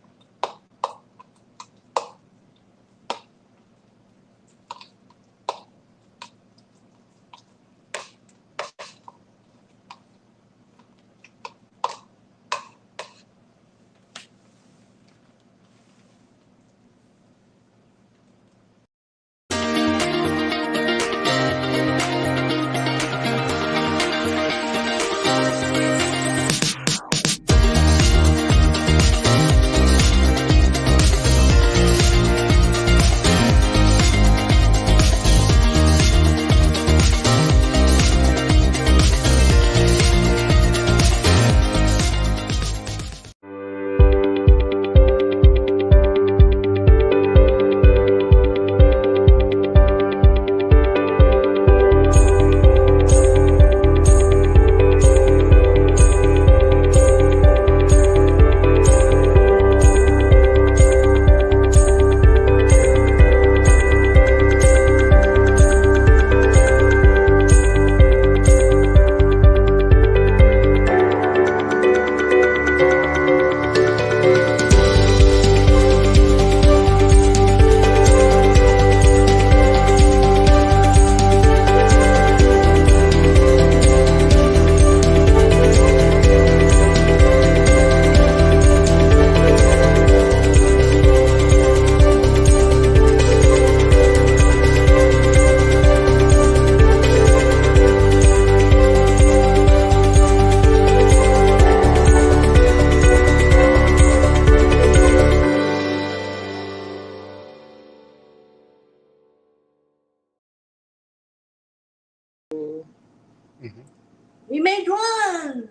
We made one!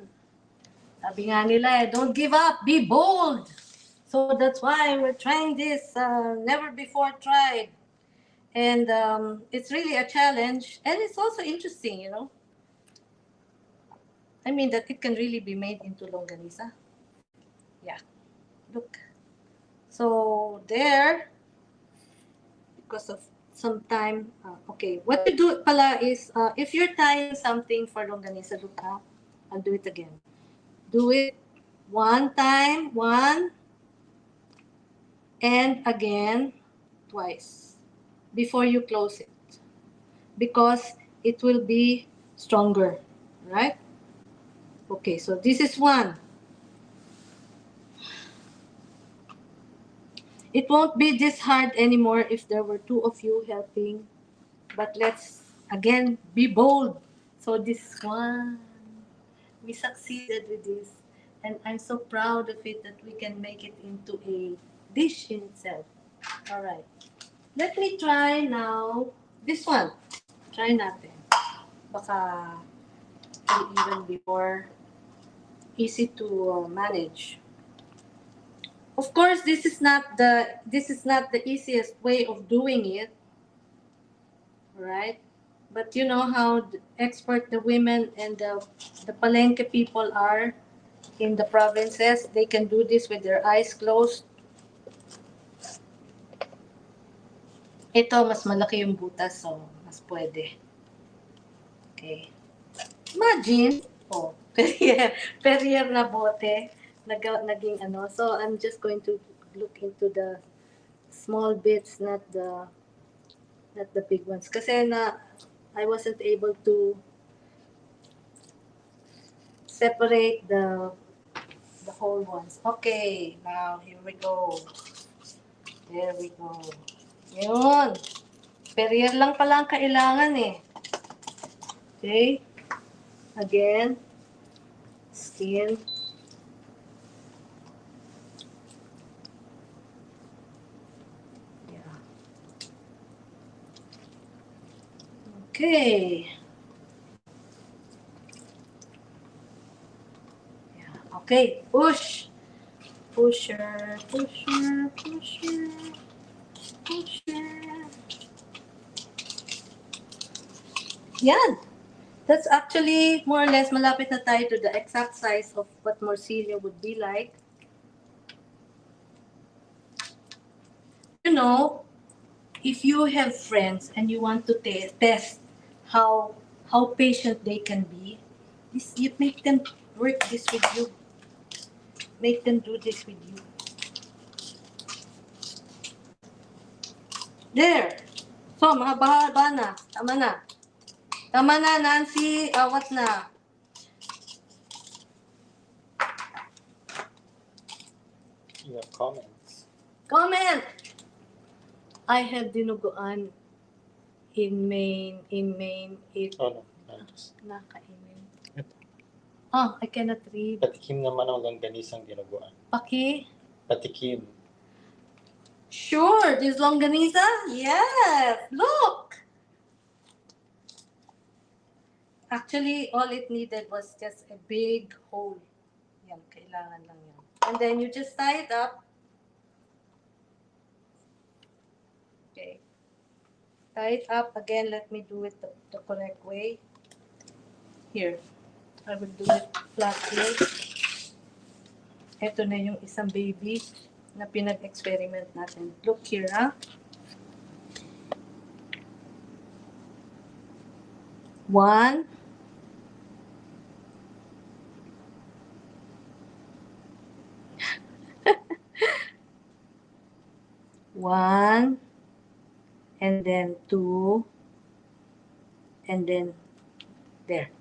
Sabi nga nila, don't give up, be bold! So that's why we're trying this, never before tried. And it's really a challenge, and it's also interesting, you know? I mean, that it can really be made into longanisa. Yeah, look. So there, because of some time, okay, what you do pala is, if you're tying something for longanisa, look ha, I'll do it again. Do it one time, one, and again, twice, before you close it, because it will be stronger, right? Okay, so this is one. It won't be this hard anymore if there were two of you helping, but let's, again, be bold. So this one, we succeeded with this, and I'm so proud of it that we can make it into a dish in itself. All right. Let me try now this one. Try natin. Baka it'll even be more easy to manage. Of course, this is not the easiest way of doing it, right? But you know how expert the women and the Palenque people are in the provinces. They can do this with their eyes closed. Ito, mas malaki yung butas, so mas pwede. Okay. Imagine, oh, Perrier na bote, naging ano. So, I'm just going to look into the small bits, not the big ones. Kasi I wasn't able to separate the whole ones. Okay, now here we go. There we go. Yun. Perrier lang pala ang kailangan eh. Okay. Again, skin. Yeah. Okay. Yeah. Okay. Push. Pusher, pusher, pusher, pusher. Yan. That's actually more or less malapit na tayo to the exact size of what morcilla would be like. You know, if you have friends and you want to test how patient they can be, you make them work this with you. Make them do this with you. There. So, mahaba-haba na. Tama na. Tama na, Nancy. What na? You have comments. Comment! I have dinuguan in Maine. Oh, no. Just... Naka-email. Oh, I cannot read. Patikim naman ang longganisang dinuguan. Patikim. Sure, this longganisa? Yes! Look! Actually, all it needed was just a big hole. Yan, kailangan lang yan. And then you just tie it up. Okay. Tie it up. Again, let me do it the correct way. Here. I will do it flat here. Ito na yung isang baby na pinag-experiment natin. Look here, ha? One. One, and then two, and then there.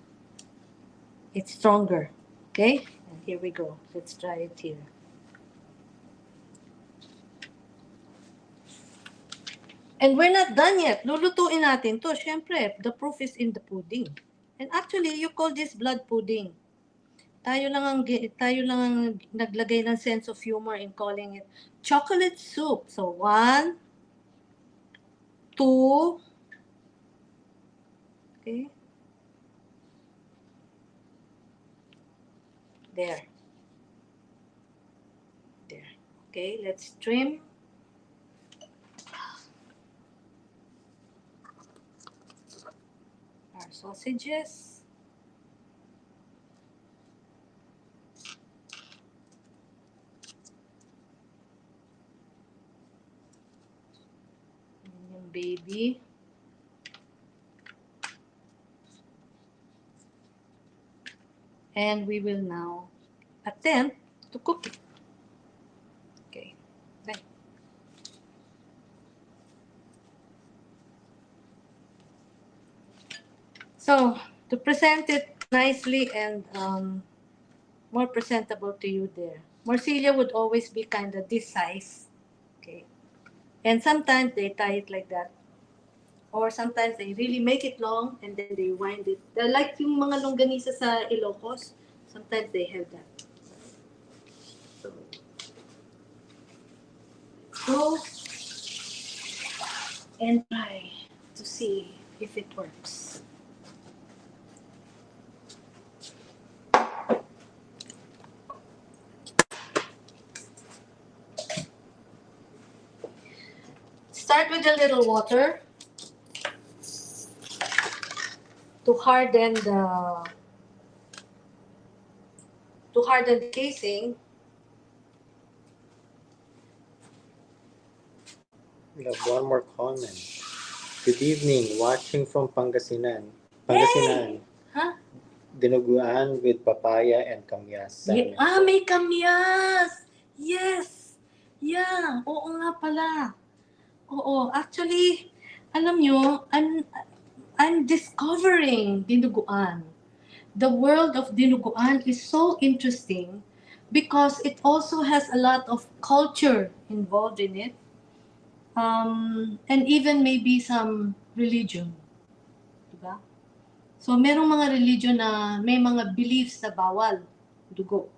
It's stronger, okay? And here we go. Let's try it here. And we're not done yet. Lulutuin natin to. Siyempre, the proof is in the pudding. And actually, you call this blood pudding. Tayo lang ang naglagay ng sense of humor in calling it chocolate soup. So, 1, 2, okay. There. Okay, let's trim. Our sausages. Baby. And we will now attempt to cook it. Okay. Then. So, to present it nicely and more presentable to you there. Morcilla would always be kind of this size. Okay. And sometimes they tie it like that. Or sometimes they really make it long and then they wind it. They're like yung mga longganisa sa Ilocos. Sometimes they have that. So and try to see if it works. Start with a little water to harden the casing. We have one more comment. Good evening, watching from Pangasinan. Pangasinan. Hey! Huh? Dinuguan with papaya and kamyas. May kamyas! Yes! Yeah, oo nga pala. Oo, actually, alam nyo, I'm discovering dinuguan. The world of dinuguan is so interesting because it also has a lot of culture involved in it. And even maybe some religion. Diba? So, merong mga religion na may mga beliefs na bawal dugo.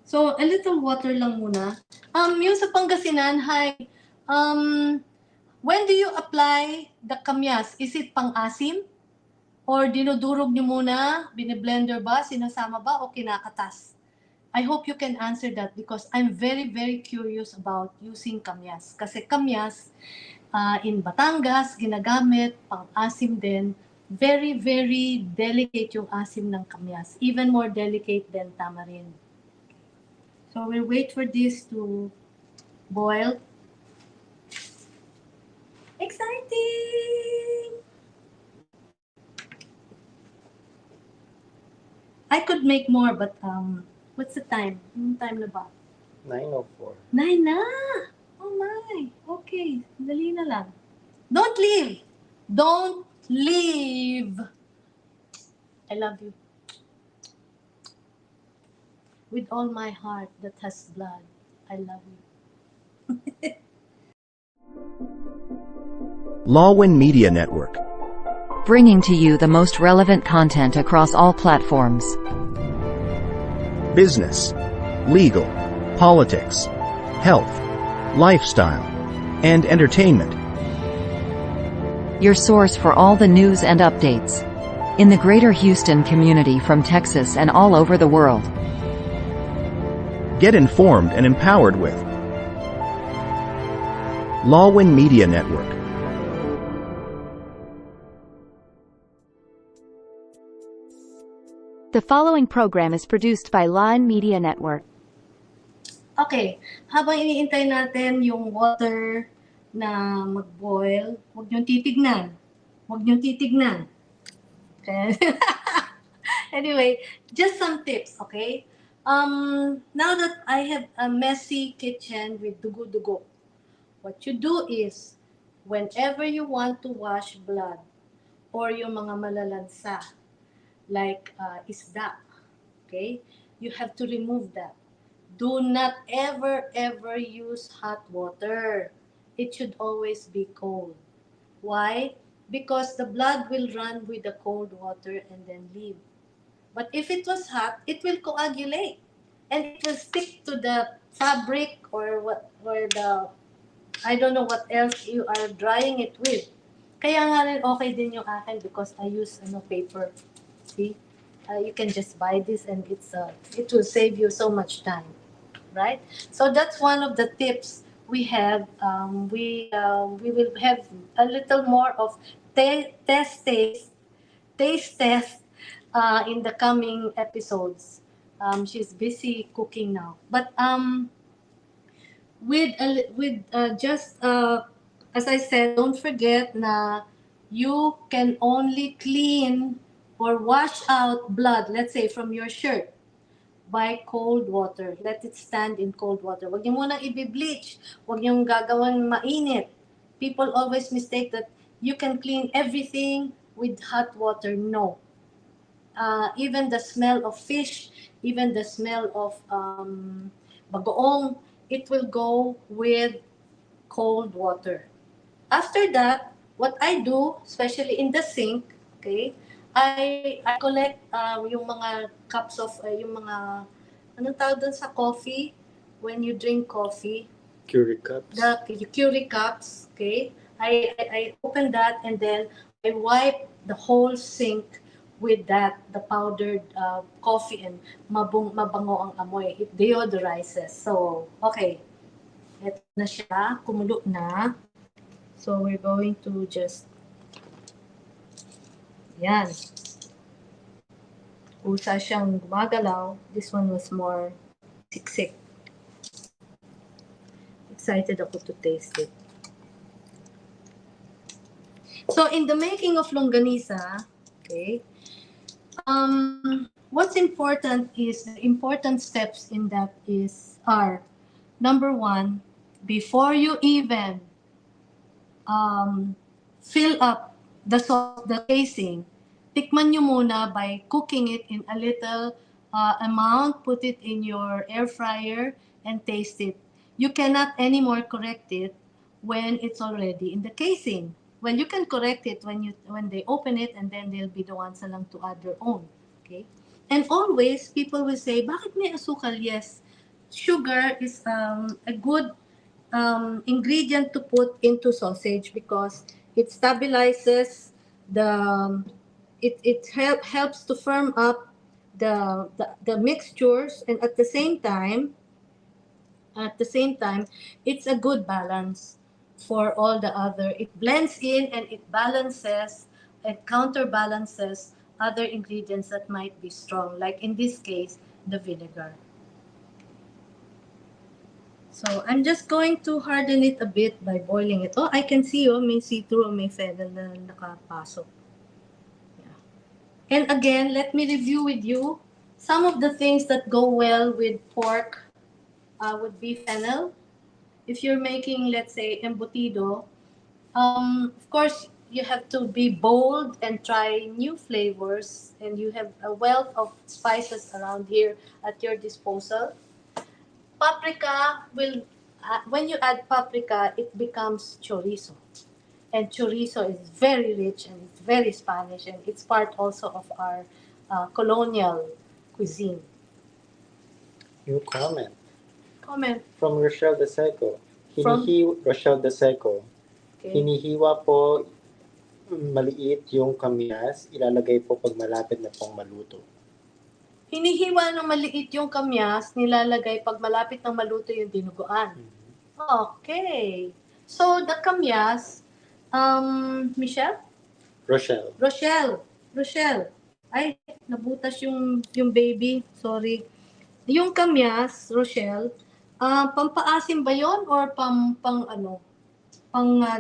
So, a little water lang muna. Yung sa Pangasinan, hi. When do you apply the kamyas? Is it pang-asim? Or dinudurog niyo muna? Bine-blender ba? Sinasama ba? O kinakatas? I hope you can answer that because I'm very, very curious about using kamyas. Kasi kamyas, in Batangas, ginagamit, pang-asim din. Very, very delicate yung asim ng kamyas. Even more delicate than tamarind. So we'll wait for this to boil. Exciting! I could make more, but what's the time? Anong time na ba? 9:04. 9 na! Oh my! Okay, dali na lang. Don't leave! Don't leave! I love you. With all my heart that has blood, I love you. Lawin Media Network. Bringing to you the most relevant content across all platforms. Business, legal, politics, health, lifestyle, and entertainment. Your source for all the news and updates in the greater Houston community from Texas and all over the world. Get informed and empowered with Lawin Media Network. The following program is produced by Lawin Media Network. Okay, habang iniintay natin yung water na mag-boil, huwag niyong titignan. Huwag niyong titignan. Okay? Anyway, just some tips, okay? Now that I have a messy kitchen with dugo-dugo, what you do is, whenever you want to wash blood or yung mga malalansa, like isda, okay? You have to remove that. Do not ever use hot water. It should always be cold. Why? Because the blood will run with the cold water and then leave. But if it was hot, it will coagulate. And it will stick to the fabric or I don't know what else you are drying it with. Kaya nga rin okay din yung akin because I use paper. See? You can just buy this and it will save you so much time. Right? So that's one of the tips we have. We will have a little more of taste test in the coming episodes. She's busy cooking now, but as I said, don't forget na you can only clean or wash out blood, let's say from your shirt, by cold water. Let it stand in cold water. Huwag niyo munang i-bleach. Huwag niyo gagawin mainit. People always mistake that you can clean everything with hot water. No. Even the smell of fish, even the smell of bagoong, it will go with cold water. After that, what I do, especially in the sink, okay, I collect yung mga cups of, yung mga, anong tawag doon sa coffee? When you drink coffee? Curry cups. The curry cups, okay? I open that and then I wipe the whole sink with that, the powdered coffee, and mabango ang amoy. It deodorizes. So, okay. Ito na siya. Kumulo na. So, we're going to just, yan. Usa siyang gumagalaw. This one was more siksik. Excited ako to taste it. So, in the making of longanisa, okay, what's important is, the important steps in that are, number one, before you even fill up the casing, tikman nyo muna by cooking it in a little amount, put it in your air fryer, and taste it. You cannot anymore correct it when it's already in the casing. Well, you can correct it when they open it, and then they'll be the ones na lang to add their own. Okay? And always, people will say, bakit may asukal? Yes, sugar is a good ingredient to put into sausage because it stabilizes it helps to firm up the mixtures, and at the same time, it's a good balance for all the other. It blends in and it balances and counterbalances other ingredients that might be strong, like in this case, the vinegar. So I'm just going to harden it a bit by boiling it. Oh, I can see, may see-through, may fennel na nakapasok. Yeah. And again, let me review with you some of the things that go well with pork. Would be fennel. If you're making, let's say, embutido, of course, you have to be bold and try new flavors, and you have a wealth of spices around here at your disposal. Paprika will, when you add paprika, it becomes chorizo. And chorizo is very rich and it's very Spanish, and it's part also of our colonial cuisine. New comment. From Rochelle de Seco. Rochelle de Seco. Okay. Hinihiwa po maliit yung kamyas, ilalagay po pag malapit na pong maluto. Hinihiwa ng maliit yung kamyas, nilalagay pag malapit ng maluto yung dinuguan. Okay. So, the kamyas, Michelle? Rochelle. Ay, nabutas yung baby. Sorry. Yung kamyas, Rochelle, pampaasim ba yon or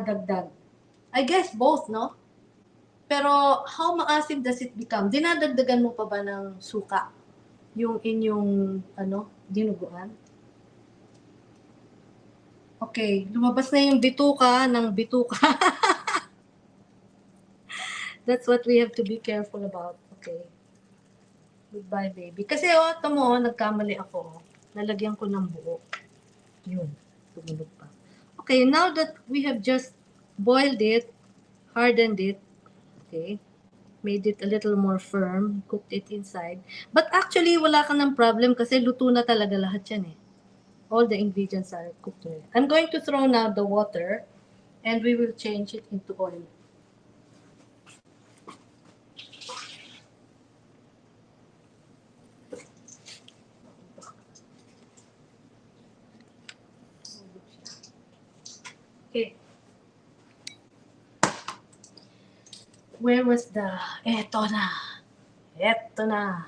dagdag? I guess both, no? Pero how maasim does it become? Dinadagdagan mo pa ba ng suka yung inyong dinuguan? Okay, lumabas na yung bituka ng bituka. That's what we have to be careful about. Okay. Goodbye, baby. Kasi tamo, nagkamali ako. Nalagyan ko ng buo. Yun, tumulog pa. Okay, now that we have just boiled it, hardened it, okay, made it a little more firm, cooked it inside. But actually, wala ka ng problem kasi luto na talaga lahat yan eh. All the ingredients are cooked already. I'm going to throw now the water and we will change it into oil. Okay. Where was the... Eto na.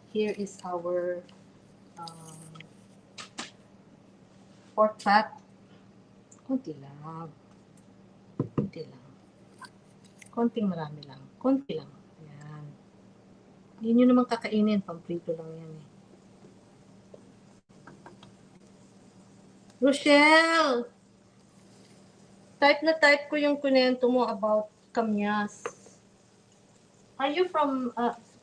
Here is our pork fat. Konti lang. Konting marami lang. Konti lang. Ayan. Hindi nyo naman kakainin. Pamprito lang yan eh. Rochelle! Type ko yung kunento mo about kamyas. Are you from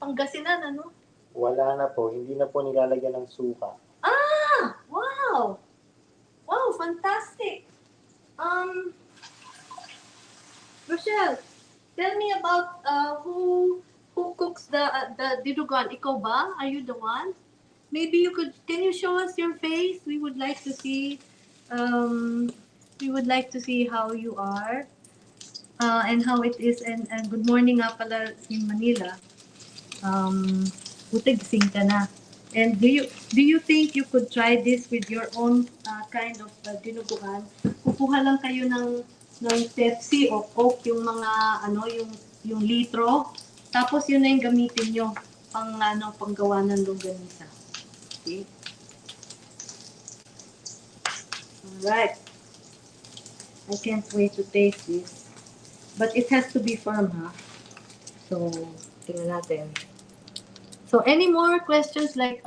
Pangasinan, ano? Wala na po. Hindi na po nilalagyan ng suka. Ah! Wow! Wow, fantastic! Rochelle, tell me about who cooks the dinuguan. Ikaw ba? Are you the one? maybe you could, can you show us your face? We would like to see, um, we would like to see how you are, and how it is, and good morning nga pala in Manila. Buti gising ka na. And do you think you could try this with your own kind of dinuguan? Kukuha lang kayo ng Pepsi o Coke, yung mga ano, yung litro. Tapos yun na yung gamitin nyo panggawa ng longganisa. Okay? Alright. I can't wait to taste this. But it has to be firm, ha? So, tingnan natin. So, any more questions like,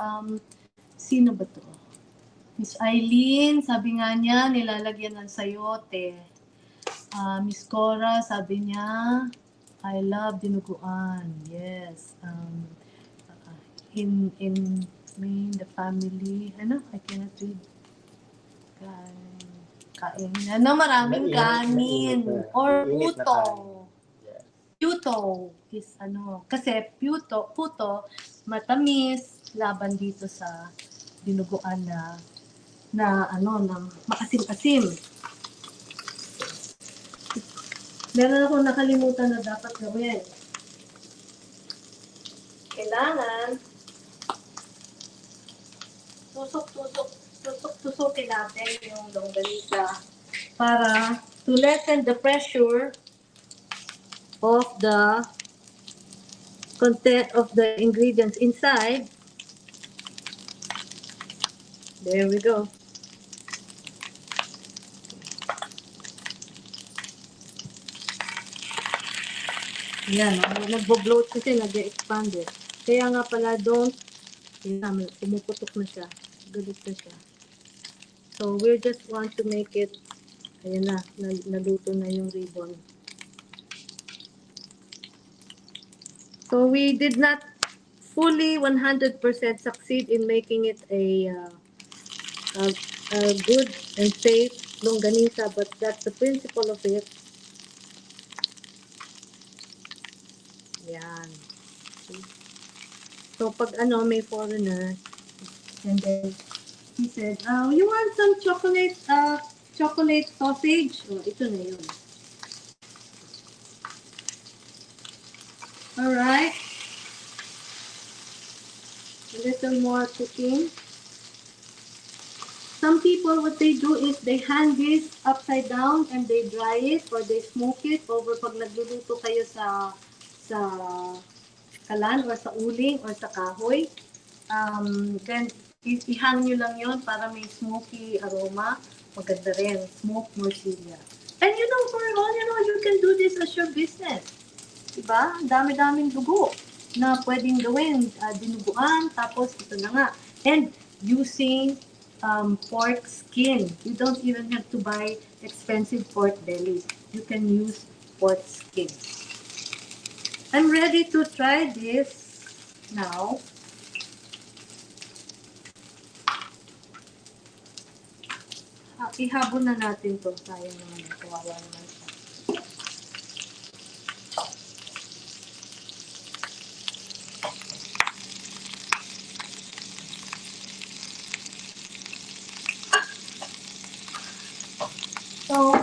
sino ba to? Miss Eileen, sabi nga niya, nilalagyan ng sayote. Miss Cora, sabi niya, I love dinuguan. Yes. In me, the family, ano? I cannot read. Kain. Ano, maraming kanin. Or puto. Puto is ano, kasi puto, matamis, laban dito sa dinuguan na maasim-asim. Meron akong nakalimutan na dapat gawin. Kailangan tusukin natin yung longganisa para to lessen the pressure of the content of the ingredients inside. There we go. Yan, nagbo-bloat kasi nag-expand eh. Kaya nga pala pumuputok na siya. Galit na siya. So, we just want to make it, ayan na, naluto na yung ribbon. So we did not fully 100% succeed in making it a good and safe longganisa, but that's the principle of it. Yan. So pag may foreigner, and then he said, you want some chocolate sausage? Oh, ito na yun. Alright. A little more cooking. Some people, what they do is they hang this upside down and they dry it or they smoke it over pag nagluluto kayo sa kalan or sa uling or sa kahoy. Then, ihang nyo lang yon para may smoky aroma. Maganda rin. Smoke morcilla. And for all you can do this as your business. Diba? Dami-daming dugo na pwedeng gawin. Dinuguan, tapos ito na nga. And using pork skin. You don't even have to buy expensive pork bellies. You can use pork skin. I'm ready to try this now. Ihabon na natin to. Sayang naman. Kawawa naman siya. So,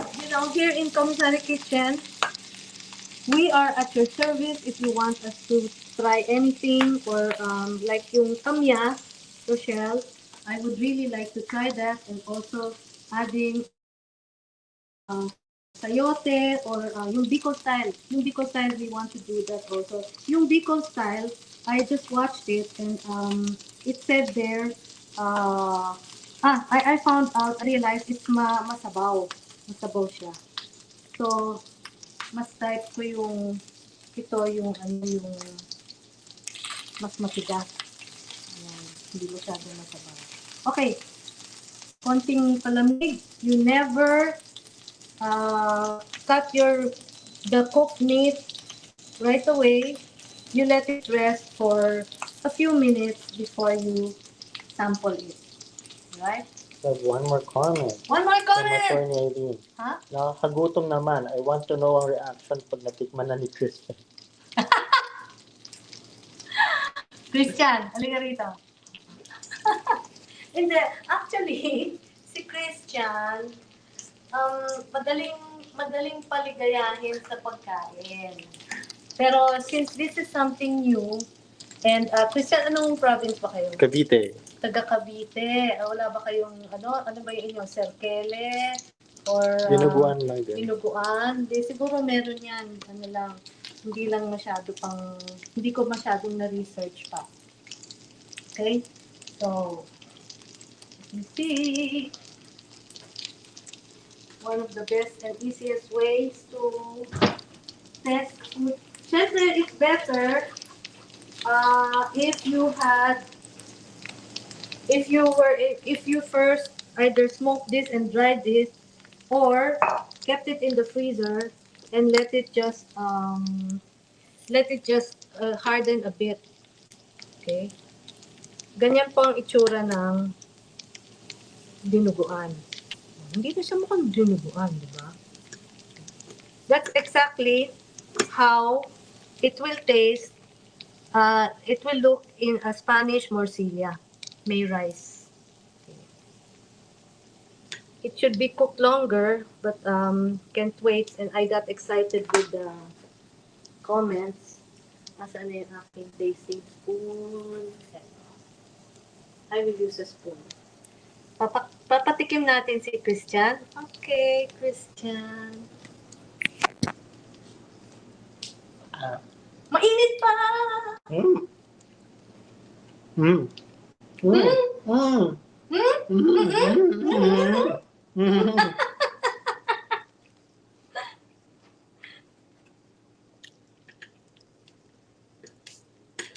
here in Commissary Kitchen, we are at your service if you want us to try anything or like yung kamya, Rochelle, I would really like to try that, and also adding sayote or yung Bicol style. Yung Bicol style, we want to do that also. Yung Bicol style, I just watched it and it said there, I found out, I realized it's masabaw. Masabaw siya. So, mas type ko yung mas matigas. Ayan, hindi masyadong masabaw. Okay. Konting palamig. You never cut the cooked meat right away. You let it rest for a few minutes before you sample it. Right? I have one more comment. One more comment! From Attorney Eileen. Huh? Nakakagutom naman. I want to know ang reaction pag natikman na ni Christian. Christian, halika rito. Hindi, actually, si Christian, madaling paligayahin sa pagkain. Pero since this is something new, and Christian, anong province ba kayo? Cavite. Taga Cavite. Wala ba kayong, ano ba yung inyong serkele? Or Dinuguan lang din. Dinuguan? Di, siguro meron yan. Ano lang, hindi ko masyadong na-research pa. Okay? So, let me see. One of the best and easiest ways to test food. Siyempre, it's better if you first either smoked this and dried this, or kept it in the freezer and let it just harden a bit. Okay? Ganyan po ang itsura ng dinuguan. Hindi na siya mukhang dinuguan, di ba? That's exactly how it will taste. It will look in a Spanish morcilla. May rice. Okay. It should be cooked longer, but can't wait. And I got excited with the comments. Nasaan na yung aking tasting spoon? I will use a spoon. Papatikim natin si Christian. Okay, Christian. Mainit pa!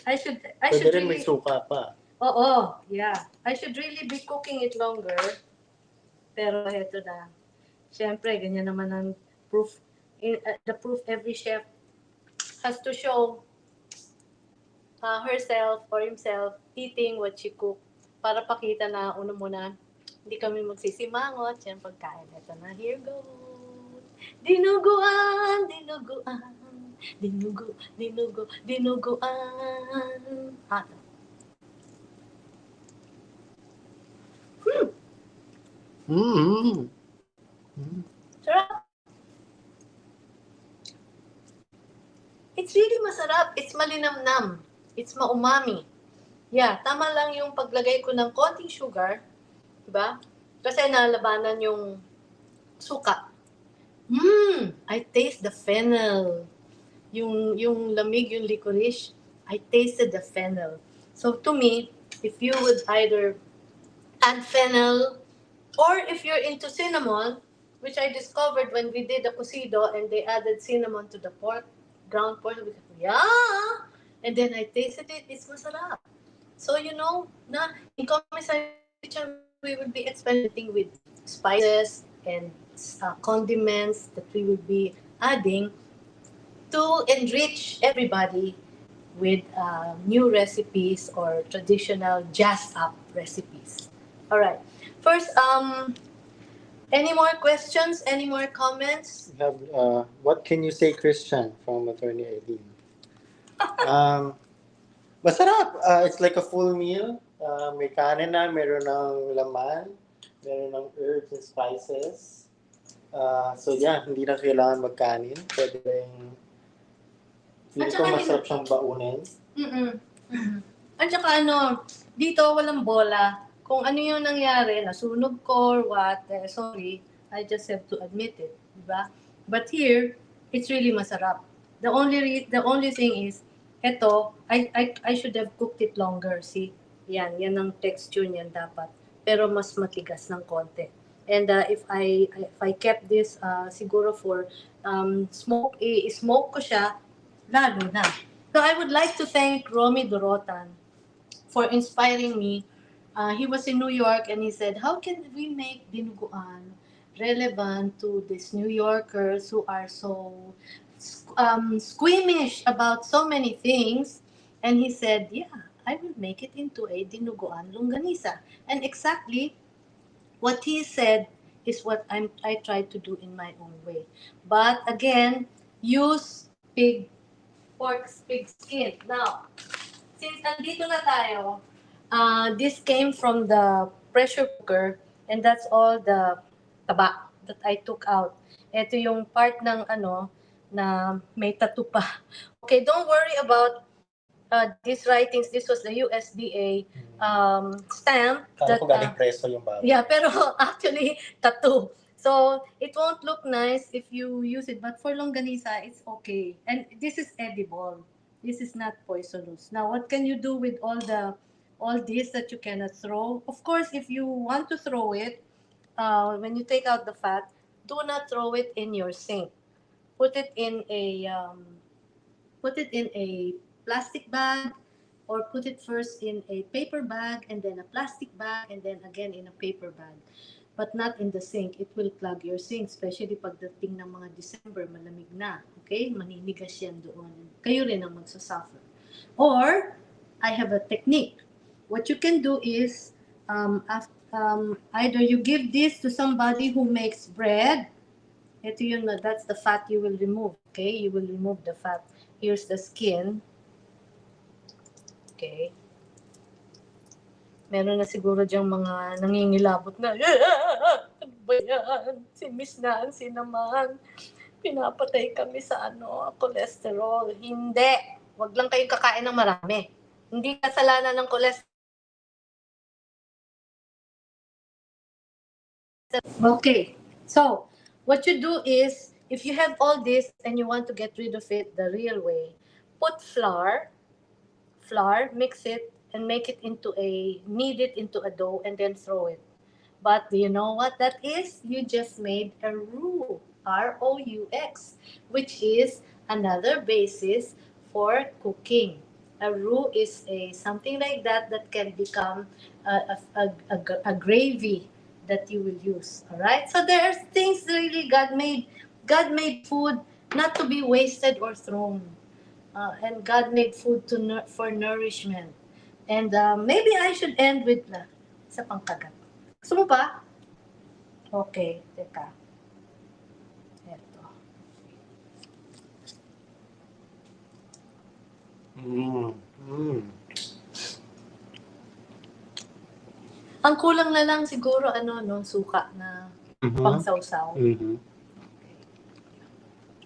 I should Pwede rin really... may suka pa. Oo, yeah. I should really be cooking it longer. Pero heto na. Siyempre, ganyan naman ang proof. The proof every chef has to show herself or himself eating what she cooked para pakita na una muna hindi kami magsisimangot yan pagkain. Ito na, here goes. Dinuguan, dinuguan, dinuguan. Sarap. It's really masarap. It's malinamnam. It's maumami. Yeah, tama lang yung paglagay ko ng konting sugar. Diba? Kasi nalabanan yung suka. I taste the fennel. Yung lamig, yung licorice. I tasted the fennel. So to me, if you would either add fennel, or if you're into cinnamon, which I discovered when we did the cocido and they added cinnamon to the pork, ground pork, yeah! And then I tasted it, it's masarap. So you know, na in Commissary kitchen, we would be experimenting with spices and condiments that we would be adding to enrich everybody with new recipes or traditional jazz-up recipes. All right. First, any more questions? Any more comments? We have, what can you say, Christian, from Attorney Eileen? Masarap. It's like a full meal. May kanin na, meron ng laman, meron ng herbs and spices. So yeah, hindi na kailangan magkanin. Pwede rin, feeling ko masarap siyang baunin. At saka dito walang bola. Kung ano yung nangyari, nasunog ko or what, sorry, I just have to admit it, diba? But here, it's really masarap. The only thing is, eto, I should have cooked it longer. See, yan ang texture niyan dapat. Pero mas matigas ng konti. And if I kept this siguro for smoke ko siya, lalo na. So I would like to thank Romy Dorotan for inspiring me. He was in New York and he said, how can we make dinuguan relevant to these New Yorkers who are so squeamish about so many things? And he said, yeah, I will make it into a dinuguan longganisa. And exactly what he said is what I tried to do in my own way. But again, use pig skin. Now, since andito na tayo, This came from the pressure cooker, and that's all the taba that I took out. Ito yung part ng na may tattoo pa. Okay, don't worry about these writings. This was the USDA stamp. Kala ko galing preso yung bago. Yeah, pero actually, tattoo. So, it won't look nice if you use it, but for longganisa, it's okay. And this is edible. This is not poisonous. Now, what can you do with all this that you cannot throw? Of course, if you want to throw it, when you take out the fat, do not throw it in your sink. Put it in a plastic bag, or put it first in a paper bag, and then a plastic bag, and then again in a paper bag. But not in the sink. It will clog your sink, especially pagdating ng mga December, malamig na. Okay? Maninigas yan doon. Kayo rin ang magsasuffer. Or, I have a technique. What you can do is, either you give this to somebody who makes bread. Ito yun, that's the fat you will remove. Okay? You will remove the fat. Here's the skin. Okay. Meron na siguro diyang mga nangingilabot na, ano ba yan? Si Miss Nancy naman, pinapatay kami sa cholesterol. Hindi. Wag lang kayong kakain ng marami. Hindi kasalanan ng cholesterol. Okay. So, what you do is, if you have all this and you want to get rid of it the real way, put flour, mix it, and make it knead it into a dough, and then throw it. But do you know what that is? You just made a roux, R-O-U-X, which is another basis for cooking. A roux is something like that can become a gravy that you will use. All right. So there's things really God made food not to be wasted or thrown, and God made food for nourishment. And maybe I should end with sa pangkagat. Gusto mo pa? Okay, teka. Eto. Ang kulang na lang siguro suka na pangsawsaw.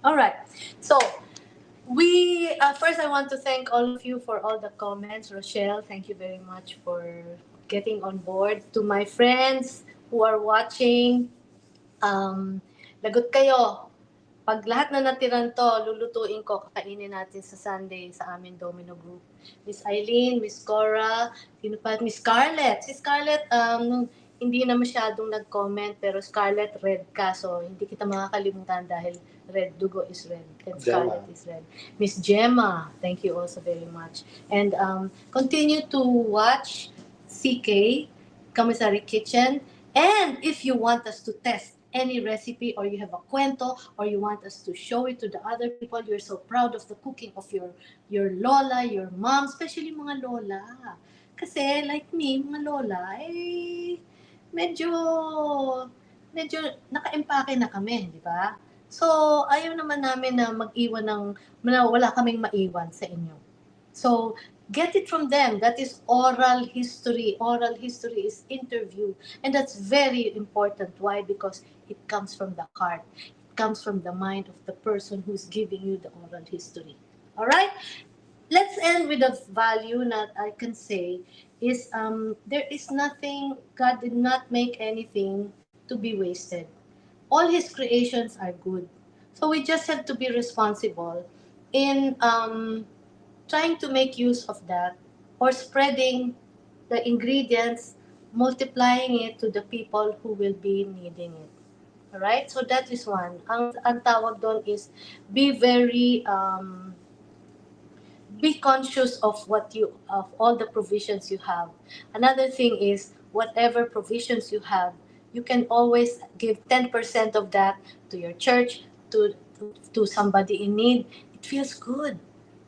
All right. So, first I want to thank all of you for all the comments. Rochelle, thank you very much for getting on board. To my friends who are watching, lagot kayo. Pag lahat na natiran to, lulutuin ko, kakainin natin sa Sunday sa amin Domino Group. Miss Eileen, Miss Cora, Miss Scarlett. Si Scarlett, hindi na masyadong nag-comment, pero Scarlett, red ka. So, hindi kita makakalimutan dahil red, dugo is red, and Scarlet is red. Miss Gemma, thank you also very much. And continue to watch CK, Commissary Kitchen. And if you want us to test any recipe, or you have a kwento, or you want us to show it to the other people, you're so proud of the cooking of your lola, your mom, especially mga lola. Kasi like me, mga lola, medyo naka-empake na kami, di ba? So, ayaw naman namin na mag-iwan wala kaming maiwan sa inyo. So, get it from them. That is oral history. Oral history is interview. And that's very important. Why? Because it comes from the heart. It comes from the mind of the person who's giving you the oral history. All right? Let's end with a value that I can say is there is nothing, God did not make anything to be wasted. All His creations are good. So we just have to be responsible in trying to make use of that, or spreading the ingredients, multiplying it to the people who will be needing it. All right? So that is one. Ang tawag doon is be conscious of of all the provisions you have. Another thing is whatever provisions you have, you can always give 10% of that to your church, to somebody in need. It feels good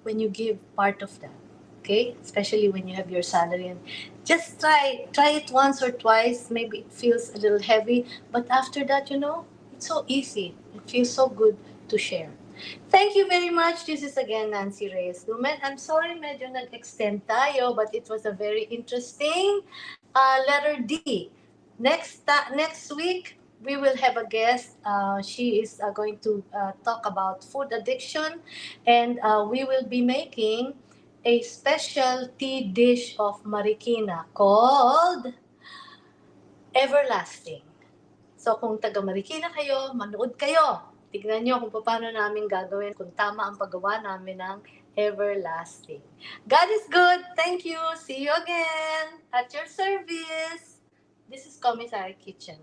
when you give part of that. Okay? Especially when you have your salary. And just try it once or twice. Maybe it feels a little heavy, but after that, it's so easy. It feels so good to share. Thank you very much. This is again Nancy Reyes Lumen. I'm sorry medyo nag-extend tayo, but it was a very interesting letter D. Next week, we will have a guest. She is going to talk about food addiction, and we will be making a specialty dish of Marikina called Everlasting. So kung taga Marikina kayo, manood kayo. Tignan nyo kung paano namin gagawin, kung tama ang paggawa namin ng Everlasting. God is good. Thank you. See you again. At your service. This is Commissary Kitchen.